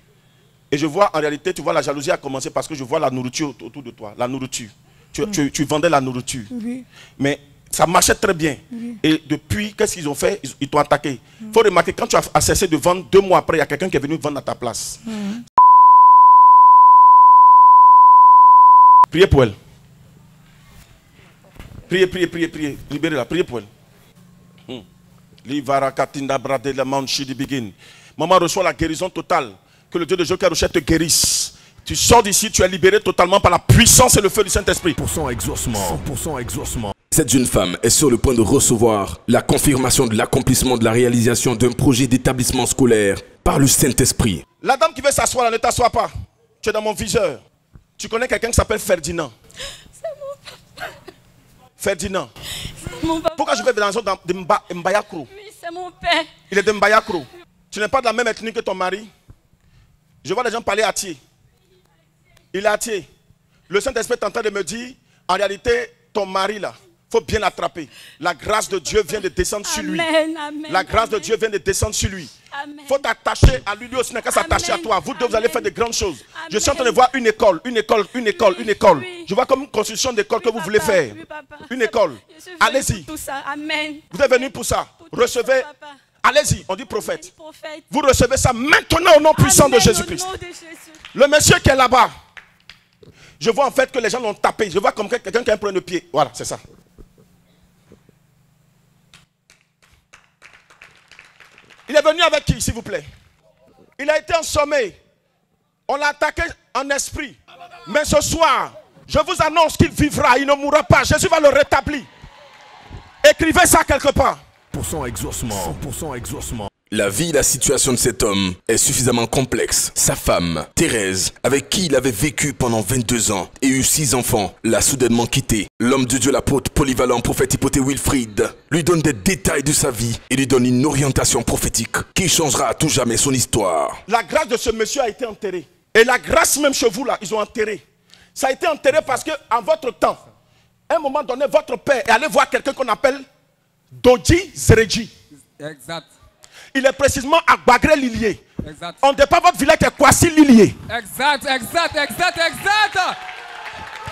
Et je vois, en réalité, tu vois, la jalousie a commencé parce que je vois la nourriture autour de toi. La nourriture. Tu vendais la nourriture. Oui. Mais ça marchait très bien. Oui. Et depuis, qu'est-ce qu'ils ont fait? Ils t'ont attaqué. Il faut remarquer, quand tu as cessé de vendre, 2 mois après, il y a quelqu'un qui est venu vendre à ta place. Priez pour elle. Priez. Libérez-la. Priez pour elle. Maman reçoit la guérison totale. Que le Dieu de Joker Rochette te guérisse. Tu sors d'ici, tu es libéré totalement par la puissance et le feu du Saint-Esprit. 100% exaucement. 100% exaucement. Cette jeune femme est sur le point de recevoir la confirmation de l'accomplissement de la réalisation d'un projet d'établissement scolaire par le Saint-Esprit. La dame qui veut s'asseoir là, ne t'assois pas. Tu es dans mon viseur. Tu connais quelqu'un qui s'appelle Ferdinand? C'est mon papa. Ferdinand. C'est mon papa. Pourquoi je vais dans la zone de Mbayakro? Oui, c'est mon père. Il est de Mbayakro. Tu n'es pas de la même ethnie que ton mari? Je vois les gens parler à Thier. Il est à Thier. Le Saint-Esprit est en train de me dire, en réalité, ton mari là, il faut bien l'attraper. La grâce de Dieu vient de descendre sur lui. Amen, la grâce de Dieu vient de descendre sur lui. Il faut t'attacher à lui, lui aussi n'a qu'à s'attacher à toi. Vous deux, vous allez faire de grandes choses. Je suis en train de voir une école. Oui. Je vois comme une construction d'école que vous voulez faire. Oui, une école. Allez-y. Vous êtes venu pour ça. Recevez. Allez-y, on dit prophète. Vous recevez ça maintenant au nom puissant de Jésus-Christ. Le monsieur qui est là-bas, je vois en fait que les gens l'ont tapé. Je vois comme quelqu'un qui a un problème de pied. Voilà, c'est ça. Il est venu avec qui, s'il vous plaît? Il a été ensommé. On l'a attaqué en esprit. Mais ce soir, je vous annonce qu'il vivra, il ne mourra pas. Jésus va le rétablir. Et Écrivez ça quelque part. 100% exaucement. 100% exaucement. La vie et la situation de cet homme est suffisamment complexe. Sa femme, Thérèse, avec qui il avait vécu pendant 22 ans et eu 6 enfants, l'a soudainement quitté. L'homme de Dieu, l'apôtre polyvalent, prophète Hypothée Wilfrid, lui donne des détails de sa vie et lui donne une orientation prophétique qui changera à tout jamais son histoire. La grâce de ce monsieur a été enterrée. Et la grâce même chez vous là, ils ont enterré. Ça a été enterré parce que en votre temps, à un moment donné, votre père est allé voir quelqu'un qu'on appelle Doji Zereji. Exact. Il est précisément à Bagré Lilier. Exact. On départ votre village est Kwasi Lilier. Exact.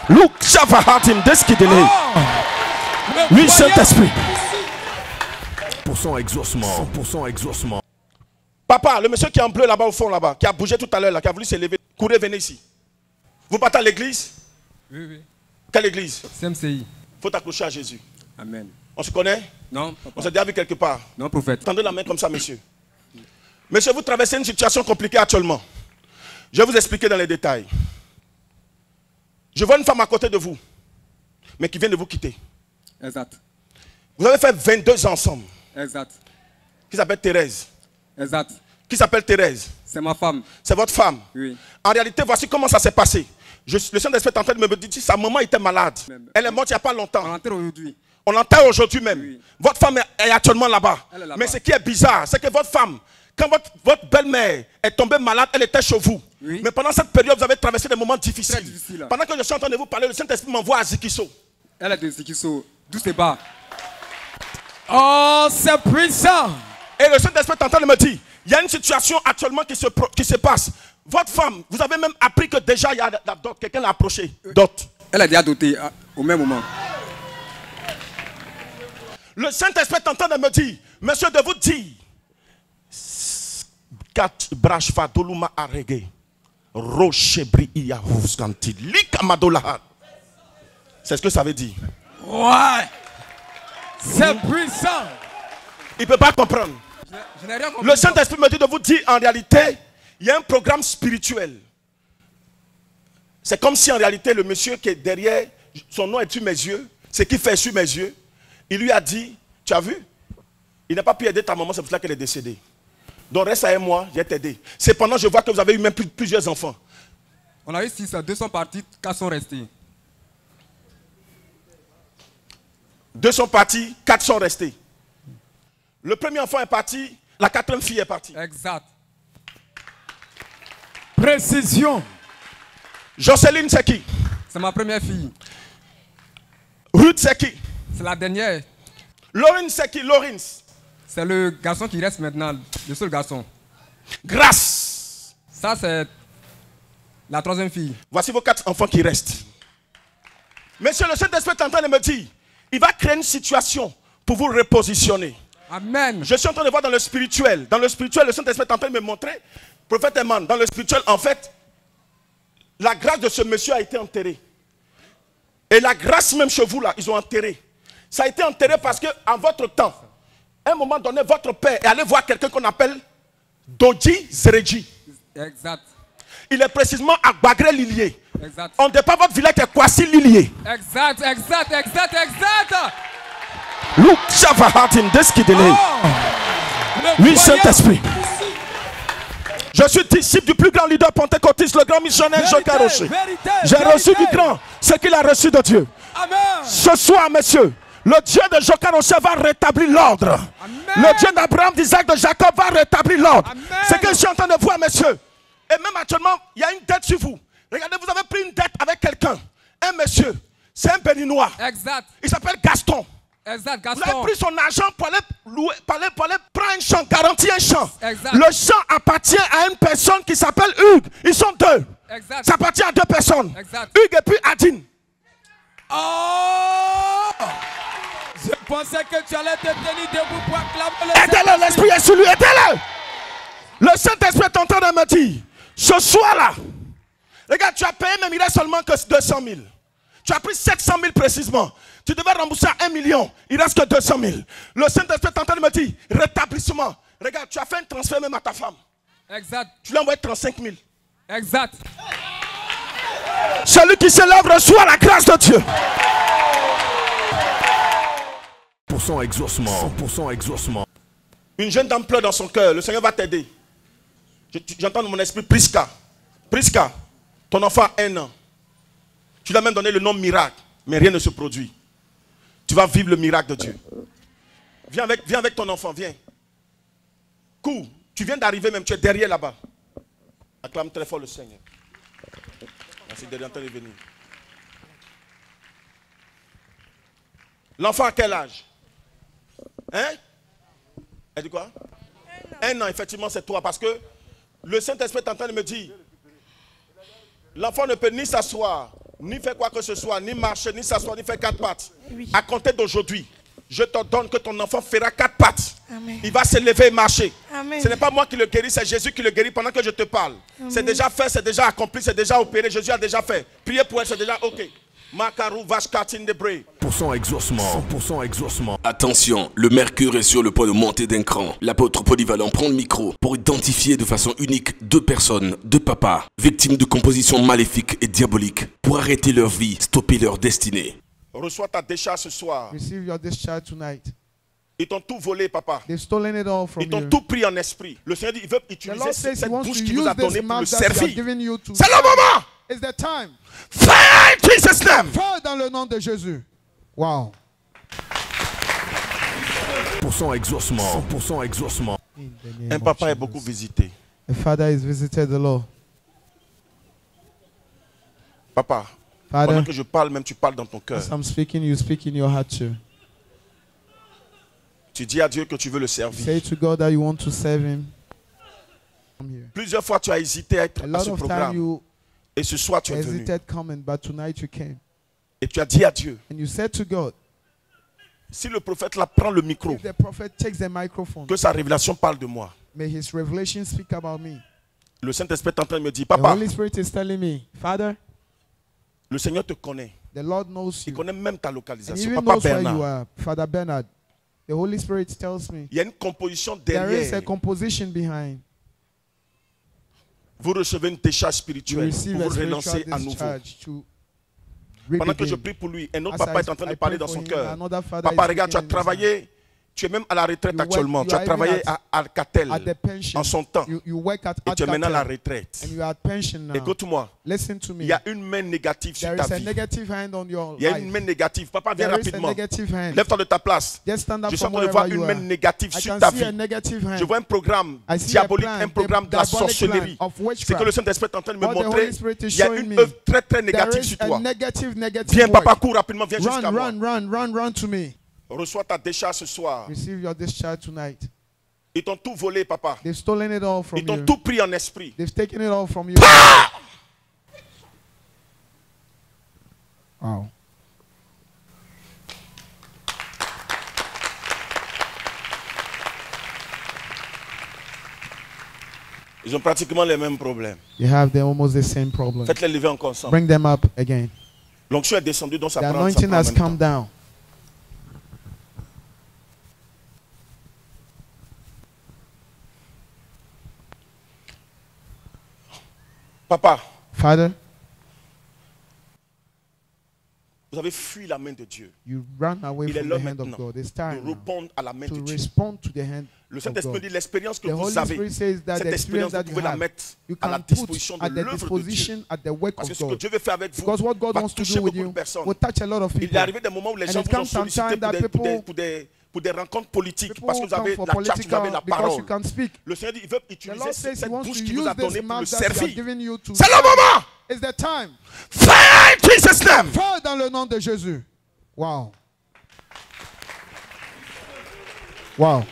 Look, Shavahatim, Deskidele. Oui, Saint-Esprit. 100% exaucement. 100% exaucement. Papa, le monsieur qui est en bleu là-bas au fond là-bas, qui a bougé tout à l'heure là, qui a voulu se lever, courez, venez ici. Vous partez à l'église? Oui. Quelle église? CMCI. Faut t'accrocher à Jésus. Amen. On se connaît? Non, papa. On s'est déjà vu quelque part? Non, prophète. Tendez la main comme ça, monsieur. Monsieur, vous traversez une situation compliquée actuellement. Je vais vous expliquer dans les détails. Je vois une femme à côté de vous, mais qui vient de vous quitter. Exact. Vous avez fait 22 ans ensemble. Exact. Qui s'appelle Thérèse. Exact. Qui s'appelle Thérèse? C'est ma femme. C'est votre femme? Oui. En réalité, voici comment ça s'est passé. Le Saint-Esprit est en train de me dire, sa maman était malade. Elle est morte il n'y a pas longtemps. On enterre aujourd'hui. On l'enterre aujourd'hui même. Oui. Votre femme est actuellement là-bas. Mais ce qui est bizarre, c'est que votre femme, quand votre belle-mère est tombée malade, elle était chez vous. Oui. Mais pendant cette période, vous avez traversé des moments difficiles. Très difficile. Pendant que je suis en train de vous parler, le Saint-Esprit m'envoie à Zikiso. Elle est de Zikiso. D'où c'est bas. Oh, c'est puissant. Et le Saint-Esprit est en train de me dire, il y a une situation actuellement qui se passe. Votre femme, vous avez même appris que déjà il y a la dot, quelqu'un l'a approché. Dot. Elle est déjà dotée au même moment. Le Saint-Esprit est en train de me dire, monsieur, de vous dire, c'est ce que ça veut dire. Ouais. C'est puissant. Il ne peut pas comprendre. Je n'ai rien compris. Le Saint-Esprit me dit de vous dire, en réalité, il y a un programme spirituel. C'est comme si en réalité, le monsieur qui est derrière, son nom est sur mes yeux, ce qu'il fait sur mes yeux, il lui a dit, tu as vu? Il n'a pas pu aider ta maman, c'est pour cela qu'elle est décédée. Donc reste avec moi, je vais t'aider. Cependant, je vois que vous avez eu même plusieurs enfants. On a eu 6, 2 sont partis, 4 sont restés. 2 sont partis, 4 sont restés. Le premier enfant est parti, la 4e fille est partie. Exact. Précision. Jocelyne, c'est qui? C'est ma première fille. Ruth, c'est qui? C'est la dernière. Laurine, c'est qui? Laurine. C'est le garçon qui reste maintenant, le seul garçon. Grâce. Ça, c'est la 3e fille. Voici vos 4 enfants qui restent. Monsieur, le Saint-Esprit est en train de me dire, il va créer une situation pour vous repositionner. Amen. Je suis en train de voir dans le spirituel. Dans le spirituel, le Saint-Esprit est en train de me montrer, prophète Eman, dans le spirituel, en fait, la grâce de ce monsieur a été enterrée. Et la grâce même chez vous là, ils ont enterré. Ça a été enterré parce que en votre temps, à un moment donné, votre père est allé voir quelqu'un qu'on appelle Doji Zereji. Exact. Il est précisément à Bagré Lilier. Exact. On départ votre village est Kwasi Lilier. Exact. Look, Shavahatim, Deskidele. Oui, Saint-Esprit. Je suis disciple du plus grand leader pentecôtiste, le grand missionnaire Jocar Rocher. J'ai reçu du grand ce qu'il a reçu de Dieu. Amen. Ce soir, monsieur, le Dieu de Jocar Rocher va rétablir l'ordre. Le Dieu d'Abraham, d'Isaac, de Jacob va rétablir l'ordre. C'est que je suis en train de voir, monsieur. Et même actuellement, il y a une dette sur vous. Regardez, vous avez pris une dette avec quelqu'un. Un monsieur, c'est un béninois. Exact. Il s'appelle Gaston. Exact, Vous Gaston. avez pris son argent pour aller louer, pour aller prendre un champ, garantir un champ. Exact. Le champ appartient à une personne qui s'appelle Hugues. Ils sont 2. Exact. Ça appartient à 2 personnes. Exact. Hugues et puis Adine. Oh! Je pensais que tu allais te tenir debout pour acclamer le Aidez-le, l'esprit est sur lui, aidez-le. Le Saint-Esprit est en train de me dire, ce soir-là, regarde, tu as payé, mais il reste seulement que 200 000. Tu as pris 700 000 précisément. Tu devais rembourser à 1 million. Il reste que 200 000. Le Saint-Esprit est en train de me dire, rétablissement. Regarde, tu as fait un transfert même à ta femme. Exact. Tu lui as envoyé 35 000. Exact. Celui qui se lève reçoit la grâce de Dieu. 100% exaucement. 100% exaucement. Une jeune dame pleure dans son cœur. Le Seigneur va t'aider. J'entends dans mon esprit Prisca. Prisca, ton enfant a 1 an. Tu lui as même donné le nom miracle. Mais rien ne se produit. Tu vas vivre le miracle de Dieu. Viens avec ton enfant, viens. Cours. Tu viens d'arriver même, tu es derrière là-bas. Acclame très fort le Seigneur. Merci de venir. L'enfant a quel âge? Hein? Elle dit quoi? 1 an, effectivement, c'est toi. Parce que le Saint-Esprit est en train de me dire, l'enfant ne peut ni s'asseoir, ni faire quoi que ce soit, ni marcher, ni s'asseoir, ni faire 4 pattes. Oui. À compter d'aujourd'hui, je t'ordonne que ton enfant fera 4 pattes. Amen. Il va se lever et marcher. Amen. Ce n'est pas moi qui le guéris, c'est Jésus qui le guérit pendant que je te parle. C'est déjà fait, c'est déjà accompli, c'est déjà opéré. Jésus a déjà fait. Priez pour elle, c'est déjà ok. Makarou Vashkatin de Bray. 100% exaucement. 100% exaucement. Attention, le mercure est sur le point de monter d'un cran. L'apôtre polyvalent prend le micro pour identifier de façon unique 2 personnes, 2 papas, victimes de compositions maléfiques et diaboliques, pour arrêter leur vie, stopper leur destinée. Reçois ta décharge ce soir. Receive your discharge tonight. Ils t'ont tout volé, papa. They've stolen it all from Ils t'ont you. tout pris en esprit. Le Seigneur dit, il veut utiliser cette bouche qu'il vous a donnée pour le servir. C'est le moment. It's the time. Fire in Jesus' name. Fire dans le nom de Jésus. Wow. 100% exaucement. 100% exaucement. Un papa est beaucoup visité. The father has visited the Lord. Papa, Father, pendant que je parle, même tu parles dans ton cœur. As I'm speaking, you speak in your heart too. Tu dis à Dieu que tu veux le servir. Say to God that you want to serve Him. Plusieurs fois, tu as hésité à être à ce programme. Et ce soir, tu es venu. Coming, but tonight you came. Et tu as dit à Dieu. And you said to God, si le prophète là prend le micro, if the prophet takes the microphone, que sa révélation parle de moi. May his revelation speak about me. Le Saint-Esprit est en train de me dire, The papa, Holy Spirit is telling me, Father, le Seigneur te connaît. The Lord knows you. Il connaît même ta localisation. Papa knows Bernard. Where you are, Father Bernard. The Holy Spirit tells me. Il y a une composition derrière. There is a composition behind. Vous recevez une décharge spirituelle pour vous relancer à nouveau. Pendant que je prie pour lui, un autre papa est en train de parler dans son cœur. Papa, regarde, tu as travaillé, tu es même à la retraite actuellement. Tu as travaillé à Alcatel en son temps. Et tu es maintenant à la retraite. Écoute-moi, il y a une main négative sur ta vie. Il y a une main négative. Papa, viens rapidement. Lève-toi de ta place. Je suis en train de voir une main négative sur ta vie. Je vois un programme diabolique, un programme de la sorcellerie. C'est que le Saint-Esprit est en train de me montrer. Il y a une œuvre très très négative sur toi. Viens, papa, cours rapidement, viens jusqu'à moi. Run to me. Reçois ta décharge ce soir. Receive your discharge tonight. Ils t'ont tout volé, papa. They've stolen it all from you. Ils t'ont tout pris en esprit. They've taken it all from you. Wow. Ils ont pratiquement les mêmes problèmes. They have almost the same problem. Faites-les lever encore ensemble. Bring them up again. L'onction est descendue, donc ça prend. The anointing has come down. Papa, Father, vous avez fui la main de Dieu. You run away from the hand of God. It's time de répondre à la main de Dieu. Respond to the hand le Saint-Esprit dit l'expérience que the vous avez, cette expérience vous pouvez la mettre à la disposition de l'œuvre de Dieu. Parce que ce que Dieu veut faire avec vous va toucher beaucoup de personnes. Il est arrivé des moments où les gens vous ont sollicité pour des rencontres politiques parce que vous avez la charge, vous avez la parole. Le Seigneur dit, il veut utiliser cette bouche qu'il vous a donnée pour le servir. C'est le moment! It's the time. Fire in Jesus' name! Fire dans le nom de Jésus. Wow. Wow.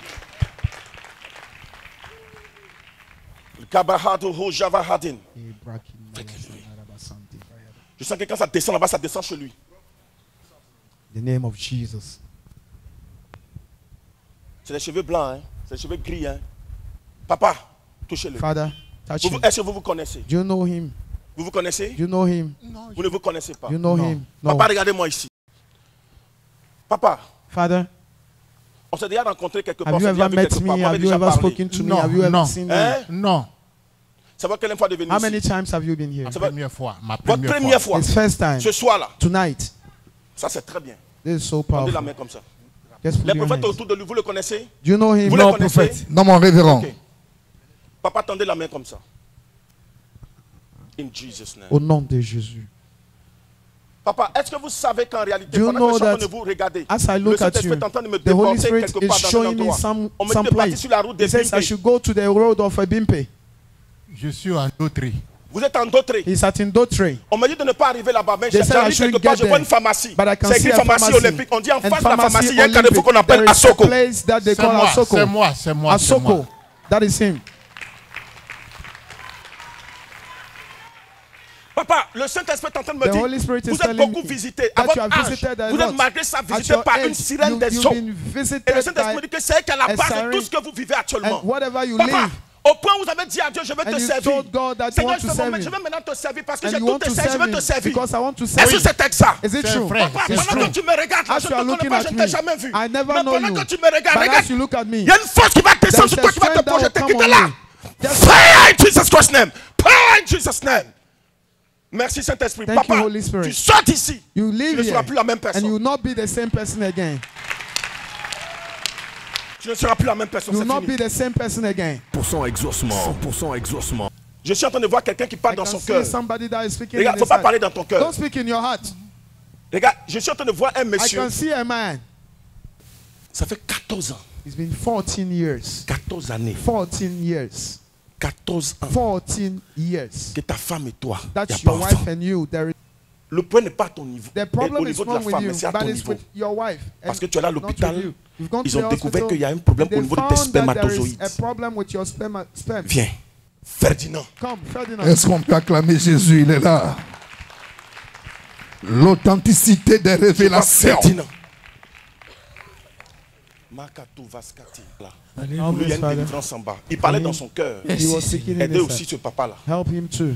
Je sens que quand ça descend là-bas, ça descend chez lui. The name of Jesus. C'est les cheveux blancs, hein? C'est les cheveux gris. Hein? Papa, touchez-le. Father, touch him. Est-ce que vous vous connaissez? Do you know him? Vous vous connaissez? You know him? Non, vous ne vous connaissez pas. You know him? No. Papa, regardez-moi ici. Papa. Father. On s'est déjà rencontré quelque part. Have you ever met me? Have you ever spoken to me? Have you ever seen me? Non. C'est votre quelle fois de venir ici? How many times have you been here? C'est votre première fois. Votre première fois. It's first time. Ce soir-là. Tonight. Ça c'est très bien. This is so powerful. Tendez la main comme ça. Just put Les your prophètes hands. autour de lui, vous le connaissez? Do you know him? Vous le connaissez? Non, mon révérend. Ok. Papa, tendez la main comme ça. In Jesus' name. Au nom de Jésus. Papa, est-ce que vous savez qu'en réalité, Do you pendant know que je suis en train that de vous regarder, as I le look at Saint-Esprit you, est en train de me the Holy déporter Spirit quelque is part dans un showing me endroit. some On me dit de partir place. sur la route des He says I Bimpé. should go to the road of Ebimpe. Je suis en Dautry. Vous êtes en Dautry. He's at Indotry. On me dit de ne pas arriver là-bas, mais They said I j'arrive shouldn't quelque part, get je vois there. une pharmacie. But I can C'est see écrit a pharmacie pharmacy. olympique. On dit en And face de la pharmacie, il y a un Olympic, carrefour qu'on appelle there is a Asoko. place that they C'est call moi, Asoko. c'est moi, c'est moi, c'est moi. Asoko. That is him. Papa, le Saint-Esprit est en train de me The dire, Holy Spirit is vous êtes telling beaucoup me visité. À that you votre have âge, visited a vous êtes lot. malgré ça At visité your par une age, sirène des you've eaux. been Et le visited Saint-Esprit me by dit que c'est elle qui est à la a base de siren. tout ce que vous vivez actuellement. And whatever you Papa, live, au point où vous avez dit à Dieu, je vais and te you servir. told God that you Seigneur, want to serve je him. vais maintenant te servir parce que And j'ai you tout want to essayé, je serve vais te him servir. because I want to Est-ce serve que him. c'est ça? Is it C'est true? vrai. Papa, C'est pendant true. que tu me regardes, As je ne you are te connais looking pas, at je ne me, t'ai jamais vu. I never Mais know pendant you. que tu me regardes, But regarde, as you look at me, il y a une force qui va descendre there's sur a toi, qui va te strength that will projeter. come Quitte on là. you. Just Fire in Jesus Christ's name. Fire in Jesus' name. Merci Saint-Esprit. Thank you, Papa, Holy Spirit. tu sors d'ici. you Tu live ne seras here, plus la même and you personne. will not be the same person again. Tu ne seras plus la même personne. You will C'est not fini. be the same person again. 100% exaucement. 100% exaucement. Je suis en train de voir quelqu'un qui parle I dans can son see cœur. somebody that is speaking Regarde, in il ne faut his pas heart. parler dans ton cœur. Don't speak in your heart. Regarde, je suis en train de voir un I monsieur. can see a man. Ça fait 14 ans. It's been 14 years. 14 années. 14 years. 14 ans. 14 years. Que ta femme et toi. y a That's pas your enfant. wife and you. There is, Le point n'est pas à ton niveau. the Au problem is niveau de la not with femme, mais you, c'est à but ton it's niveau. with your wife. Parce and que tu es là à not with l'hôpital. you. You've gone to Ils ont the découvert hospital, qu'il y a un problème they au niveau de tes found that there is spermatozoïdes. a problem with your sperm. Viens. Ferdinand. Come, Ferdinand. Est-ce qu'on peut acclamer Jésus? Il est là. L'authenticité des révélations. Ferdinand. Makatou Vaskati. Là. Help Lui, il y a his une father. délivrance en bas. Il parlait dans son cœur. He was speaking in Aidez his aussi heart. ce papa-là. Help him too.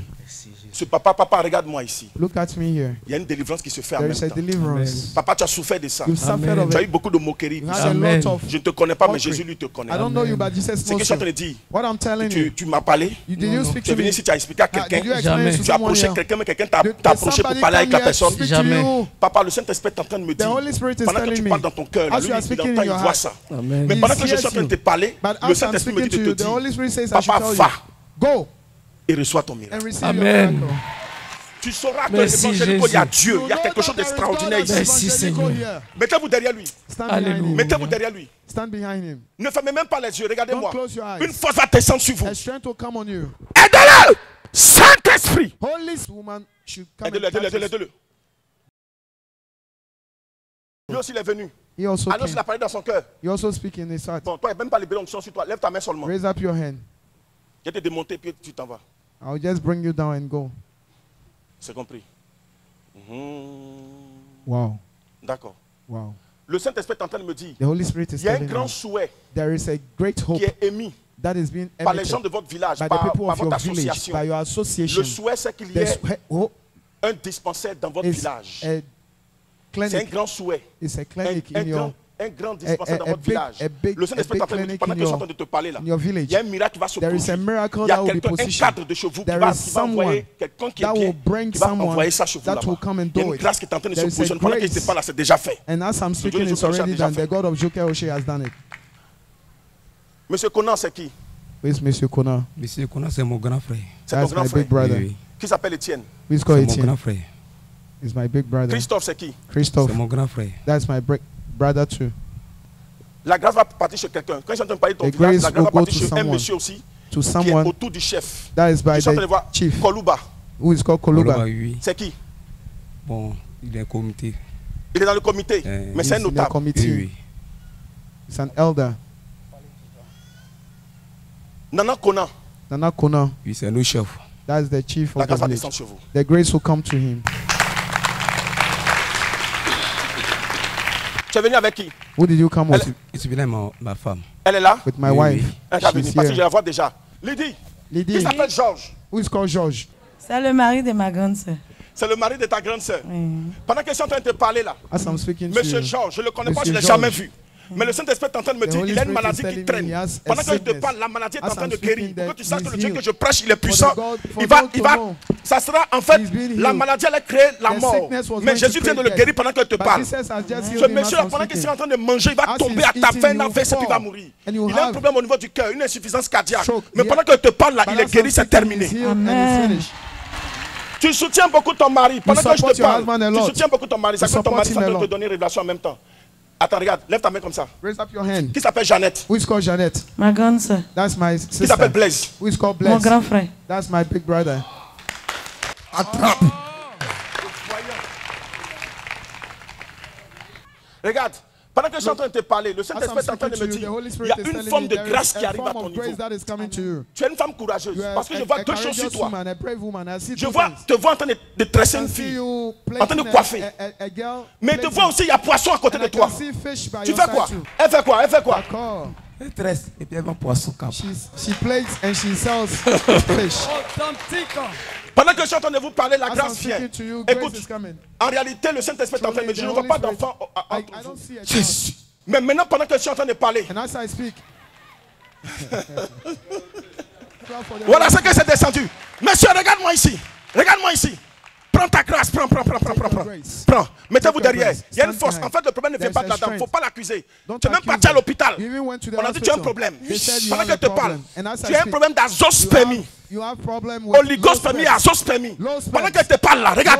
Ce papa, regarde-moi ici. Look at me here. Il y a une délivrance qui se fait en There même is a temps. deliverance. Papa, tu as souffert de ça. You've suffered of Tu as eu it. beaucoup de moqueries. You pour had ça. a lot of. Je ne te connais pas, mais mockery. Jésus lui te connaît. I don't know you, but Jesus Ce que knows je suis en train de you. dire, What I'm telling you. tu m'as parlé. Did you speak Tu es to venu me? ici, tu as expliqué à Did you quelqu'un. explain to Tu as someone approché here? quelqu'un, mais quelqu'un t'a Did approché pour somebody parler avec come la here to personne. speak to you? Papa, le Saint-Esprit est en train de me The dire, Holy Spirit is pendant que telling tu me, parles dans ton cœur, là, as lui, you are il speaking entend, in il your voit heart. ça. Amen. Mais He pendant que je hears suis en train de te you. parler, But le as I'm Saint-Esprit me speaking dit to de you, te the Holy dire, Spirit says I Papa, should tell va you, go et reçois ton miracle. and receive Amen. your miracle. Tu sauras que Merci, l'évangélique, il y a Jésus. Dieu, il y a quelque chose d'extraordinaire ici. Merci, Seigneur. Mettez-vous derrière lui. Stand behind him. Alléluia. Mettez-vous derrière lui. Stand behind him. Ne fermez même pas les yeux, Don't regardez-moi. close your eyes. Une force va descendre sur vous. A strength will come on you. Aidez-le! Saint-Esprit! Holy woman should come Aidez-le, and touch aidez-le, us. aidez-le. Lui aussi, il est venu. He also Alors, il a came. parlé dans son cœur. He also speak in his heart. Bon, toi, il n'y a même pas libéré l'onction sur toi. Lève ta main seulement. Raise up your hand. Je vais te démonter, puis tu t'en vas. I'll just bring you down and go. C'est compris. Wow. D'accord. Wow. Le Saint-Esprit est en train de me dire, The Holy Spirit is il y a un telling grand me souhait there is a great hope qui est émis that is being par les gens emitted de votre village, by the par people of votre your village, association. by your association. Le souhait, c'est qu'il y The ait hope un dispensaire dans votre is village. a C'est un clinic. grand souhait. It's a clinic in your Un grand dispensaire dans a votre village. Le Saint-Esprit est en train de me dire, pendant que je suis en train de te parler là, in your village. il y a un miracle qui va se There is a produire. miracle Il y a that will be quelqu'un, un positioned. cadre de chez vous qui There va is envoyer someone quelqu'un qui est that bien, will bring qui va someone envoyer ça chez vous that là-bas. will come and Il y a do une it. grâce qui est en train de se There is a positionner. Pendant que je te grace. parle là, c'est déjà fait. And as I'm speaking, Dieu it's nous a already déjà done. fait. The God of Joke Oshe has done it. Monsieur Conan, c'est qui? Where's Monsieur Kona? Monsieur Kona, c'est mon grand frère. C'est ton That's grand my frère. big brother. Oui, oui. Qui s'appelle Étienne? Who's called C'est mon grand Etienne? frère. He's my big brother. Christophe, c'est qui? Christophe. C'est mon grand frère. That's my brother too. La grâce va partir chez quelqu'un. Quand je suis en train de parler de ton The village, grace la grâce va will go partir to chez un someone. monsieur aussi To qui est someone autour du chef. that is by Je suis en train de the voir chief, Koluba. who is called Koluba, Koluba. oui. C'est qui? Bon, il est comité. Il est dans le comité, mais c'est un He's in the notable. committee. Oui, oui. He's an elder. Nana Conan, Nana Kona. Oui, c'est nos chefs. That's the chief la of the grâce va village. descendre sur vous. The grace will come to him. Tu es venu avec qui? Who did you come with? Je suis venu avec ma femme. Elle est là? With my Oui, wife. oui. Elle est venue She's parce que je here. la vois déjà. Lydie, Lydie. qui s'appelle Georges. Who is called George? C'est le mari de ma grande sœur. C'est le mari de ta grande sœur. Pendant que je suis en train de te parler là, As I'm speaking to Monsieur you, Georges, je ne le connais pas, je ne Monsieur l'ai jamais George. vu. Mais le Saint-Esprit est en train de me dire qu'il a une maladie qui traîne. Pendant que je te sickness. parle, la maladie est en As train I'm de guérir. speaking, Pour que tu saches que that le Dieu he's que je prêche, il est For puissant. the God- for Il va, God il to va, know. ça sera en fait, He's been la healed. maladie allait créer la The mort. sickness was Mais going to Jésus vient de le create guérir death. pendant que je te But parle. Jesus has just healed Ce him as monsieur, I'm pendant qu'il est speaking. en train de manger, il va As tomber he's à ta eating, fin, he will AVC, puis il va fall. mourir. And you Il a un have problème au niveau du cœur, une insuffisance cardiaque. stroke. Mais Yeah. pendant que je te parle là, But il est as I'm guéri, c'est speaking, terminé. he's healed and it's finished. Tu soutiens beaucoup ton mari. Pendant que je support te your parle, husband a tu lot. soutiens beaucoup ton mari. Ça You fait que ton mari support him a va te lot. donner une révélation en même temps. Attends, regarde, lève ta main comme ça. Raise up your hand. Qui s'appelle Jeannette? Who is called Janet? Ma grande sœur. That's my Qui sister. s'appelle Blaise? Who is called Mon Blaise? grand frère. That's my big brother. Attrape. Regarde, pendant que je suis en train de te parler, le As I'm Saint-Esprit est en train de speaking me to you, the dire, Holy il Spirit y a is une telling forme me de there grâce is qui a arrive à form ton of grace niveau. that is coming to you. Tu es une femme courageuse. You are Parce que je vois deux choses sur courageous toi. woman, a brave woman. I see Je two vois, things. te vois en train de tresser I une see fille, you en train de placing coiffer. a girl. Mais te placing. vois aussi, il y a poisson à côté And de I toi. can see fish by Tu your fais side quoi? too. Elle fait quoi? Elle fait quoi? D'accord. Elle tresse et puis elle vend poisson cap. She plays and she sells fish. Authentique. Pendant que je suis en train de vous parler, la As I'm grâce vient. speaking to you, grace Écoute, is coming. en réalité, le Saint-Esprit est en train de me dire, je ne vois pas d'enfant I entre don't vous. see a child. Mais maintenant, pendant que je suis en train de parler, And as I speak, voilà ce que c'est descendu. Monsieur, regarde-moi ici. Regarde-moi ici. Prends ta grâce. Prends. Prends. Mettez-vous derrière. Il y a une force. En fait, le problème ne vient pas de la dame. Il ne faut pas l'accuser. Tu n'es même pas allé à l'hôpital. On a dit tu as un problème. Pendant que je te parle, tu as un problème d'azoospermie. you have problem with Oligospermie et azoospermie. Pendant que je te parle là, regarde.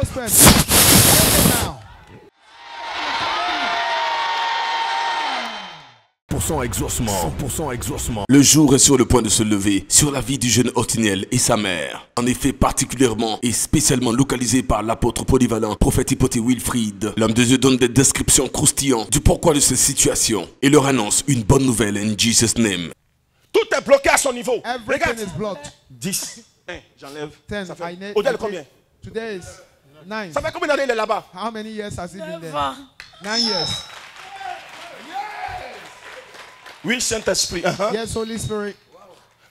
Exaucement, 100% exaucement. Le jour est sur le point de se lever sur la vie du jeune Othniel et sa mère. En effet, particulièrement et spécialement localisé par l'apôtre polyvalent, prophète Hypothée Wilfried, l'homme de Dieu donne des descriptions croustillantes du pourquoi de cette situation et leur annonce une bonne nouvelle in Jesus' name. Tout est bloqué à son niveau. Everything is blocked. 10. J'enlève. 10. Ça fait... I need- Odile, combien? Today is 9. Ça fait combien d'années il est là-bas? How many years has he been there? 9 years. Oui, Saint-Esprit. Yes, Holy Spirit.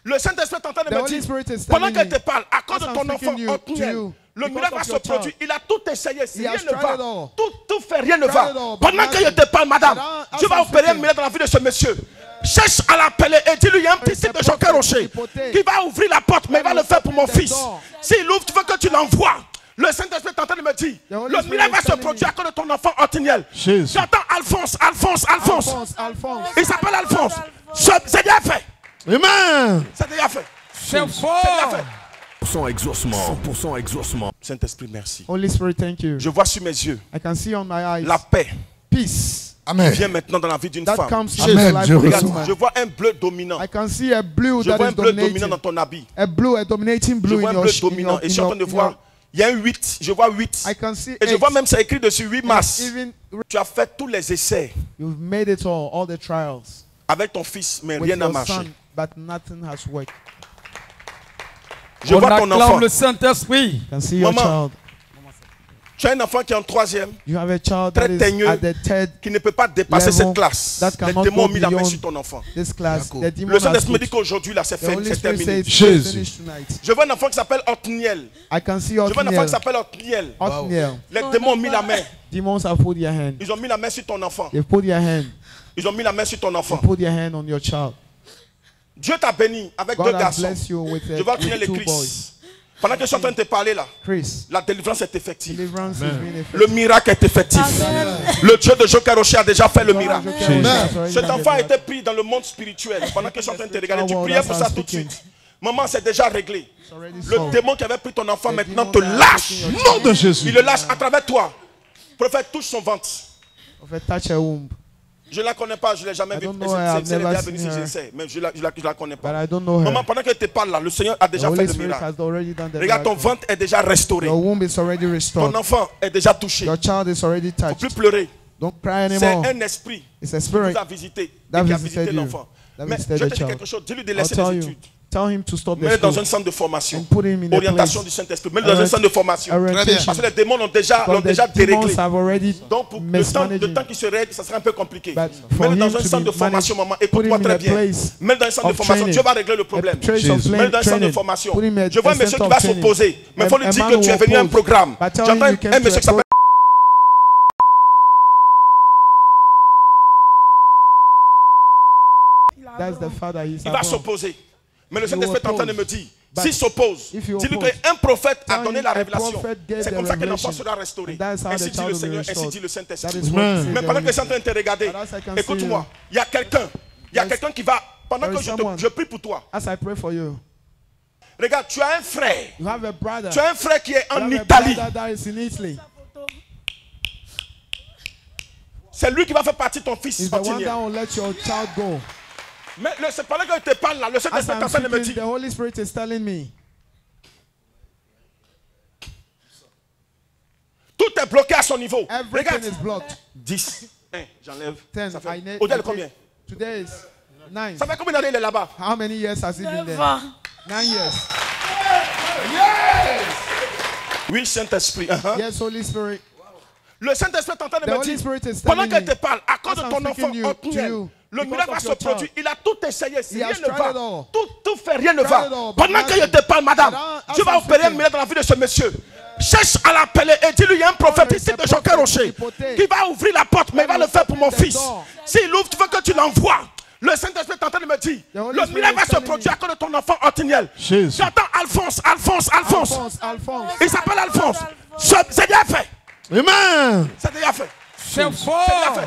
Le Saint-Esprit est en train de The me Holy dire, Spirit is pendant telling qu'elle me, te parle, à cause as de I'm ton enfant, speaking to Othniel, you, le because miracle of va se your produire. child. Il a tout essayé. Si He rien has ne tried va, it all. tout fait, rien ne Tried va. it all, but Pendant que je nothing. te parle, madame, But Dieu va I'm opérer un speaking. miracle dans la vie de ce monsieur. Cherche à l'appeler et dis-lui, il y a un petit site de Joker Rocher qui va ouvrir la porte, mais il va le faire pour mon fils. S'il ouvre, tu veux que tu l'envoies. Le Saint-Esprit est en train de me dire, le miracle va se produire à cause de ton enfant Othniel. J'entends Alphonse. Il s'appelle Alphonse. C'est bien fait. Amen. C'est déjà fait. C'est fort. 100% exaucement. Saint-Esprit, merci. Holy Spirit, thank you. Je vois sur mes yeux I can see on my eyes. la paix. Peace. Amen. Vient maintenant dans la vie d'une That femme. comes to Amen. the life Je of a reçois. woman. Je vois un bleu dominant. I can see a blue Je that vois un is bleu dominant dans dominating. ton habit. A dominating Je blue vois in un your bleu sh- in dominant. your- Et in je suis en your- train de in voir, your- il y a un 8. Je vois 8. I can see Et je 8. vois même ça écrit dessus 8 mars. Even Tu as fait tous les essais you've made it all the trials avec ton fils, mais with rien n'a your marché. son, but nothing has worked. Je On vois ton acclame enfant. le Saint-Esprit. I can see your Maman, child. Tu as un enfant qui est en 3e, You have a child très that is teigneux, at the third qui ne peut pas dépasser level cette classe. that Les cannot démons ont go mis la main beyond sur ton enfant. this class. The demon Le has Saint-Esprit me put- dit qu'aujourd'hui, là, c'est The fait, Holy c'est Spirit terminé. says it's Jésus. finished tonight. Je vois un enfant qui s'appelle Othniel. I can see Je vois un enfant Othniel. qui s'appelle Othniel. Othniel. Les démons ont mis la main. Demons have put their hand. Ils ont mis la main sur ton enfant. They've put their hand. Ils ont mis la main sur ton enfant. They put their hand on your child. Dieu t'a béni avec God deux has garçons. blessed you with, Je vois Othniel with et 2 Chris. boys. Pendant que je suis en train de te parler là, Chris, la délivrance est effective. deliverance is being Le effective. miracle est effectif. Le Dieu de Joker Rocher a déjà fait le miracle. Amen. Cet enfant a été pris dans le monde spirituel. Pendant que je suis en train de te regarder, tu priais pour ça tout de suite. Maman, c'est déjà réglé. Le démon qui avait pris ton enfant maintenant te lâche. Nom de Jésus. Il le lâche à travers toi. Prophète, touche son ventre. Prophet, touch her womb. Je ne la connais pas, je ne l'ai jamais I vue. don't know her, I've C'est never déjà venu seen si je her. sais, mais je la connais But pas. I don't know her. Maman, pendant que je te parle là, le Seigneur a The déjà fait Holy le Spirit miracle. has already done the Regarde, ton miracle. ventre est déjà restauré. Your womb is already restored. Ton enfant est déjà touché. Your child is already Il ne faut touched. plus pleurer. Don't cry C'est anymore. un esprit It's a qui spirit vous a visité et that qui a visited visité you. l'enfant. That Mais visited je the te dis child. quelque chose. Dis-lui de I'll laisser tell les you. études. Tell him to stop the Mets-le dans school un centre de formation. and put him in a Orientation place. du Saint-Esprit. Mets-le dans un centre de formation. Orientation. Parce que les démons l'ont déjà Because the déréglé. demons have already Donc, pour le mismanaged him. temps qu'il se règle, ça sera un peu compliqué. But for Mets-le him dans un to centre de be formation, managed, maman. put Écoute-moi him in très a bien. place Mets-le dans un centre de of formation. training. Dieu va régler le problème. A place of Mets-le dans un centre de training. formation. Put him at Je vois un a monsieur center qui va of training. s'opposer. Mais il faut lui A dire man que tu es will venu à un oppose. programme. But tell him J'entends you came un to monsieur a qui s'appelle the Father, he is Il va above. s'opposer. Mais le He Saint-Esprit est en train de me dire, s'il s'oppose, dis-lui qu'un prophète a donné la révélation. C'est comme ça que l'enfant sera restauré. Ainsi dit le Seigneur, ainsi dit le Saint-Esprit. Mais pendant que les gens sont en train de te regarder, écoute-moi, il y a quelqu'un qui va, pendant que je prie pour toi, as I pray for you, regarde, tu as un frère. you have a brother. Tu as un frère qui est en You have a Italie. brother that is in Italy. C'est lui qui va faire partie de ton fils. He's the one that will let your child go. Mais c'est pendant que je te parle là, le Saint-Esprit est en train de me dire. The Holy Spirit is telling me. Tout est bloqué à son niveau. Everything is blocked. 10. J'enlève. 10. Ça fait... Odile, combien? Today is 9. Ça fait combien d'années il est là-bas? How many years has he been there? 9 years. Yes! Oui, Saint-Esprit. Yes, Holy Spirit. Le Saint-Esprit est en train de The me Holy dire, Spirit is pendant telling qu'elle te parle, à cause de as ton I'm enfant speaking Othniel, le miracle va se produire. Il a tout essayé. Si He rien has ne va, tried it all. tout fait, rien ne va. Tried it all, but Pendant que je te parle, madame, Dieu va opérer un miracle dans la vie de ce monsieur. Cherche à l'appeler et dis-lui, il y a un prophète ici de Joker Rocher qui va ouvrir la porte, mais il va le faire pour mon fils. S'il ouvre, tu veux que tu l'envoies. Le Saint-Esprit est en train de me dire, le miracle va se produire à cause de ton enfant Othniel. J'entends Alphonse. Il s'appelle Alphonse. C'est déjà fait. Amen. C'est déjà fait. C'est fort.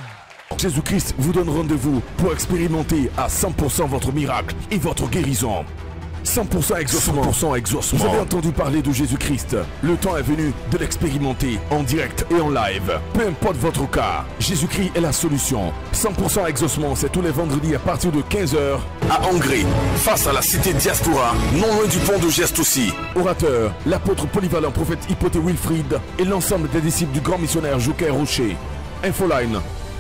Jésus-Christ vous donne rendez-vous pour expérimenter à 100% votre miracle et votre guérison. 100% exaucement. 100% exaucement. Vous avez entendu parler de Jésus-Christ. Le temps est venu de l'expérimenter en direct et en live. Peu importe votre cas, Jésus-Christ est la solution. 100% exaucement, c'est tous les vendredis à partir de 15h à Angers, face à la cité Diaspora, non loin du pont de Geste aussi. Orateur, l'apôtre polyvalent prophète Hypothé Wilfried et l'ensemble des disciples du grand missionnaire Joker Rocher. Infoline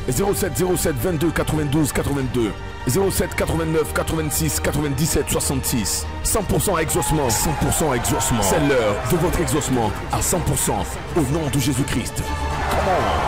07 07 22 92 82 07 89 86 97 66. 100% exaucement. 100% exaucement. C'est l'heure de votre exaucement à 100% au nom de Jésus-Christ. Come on.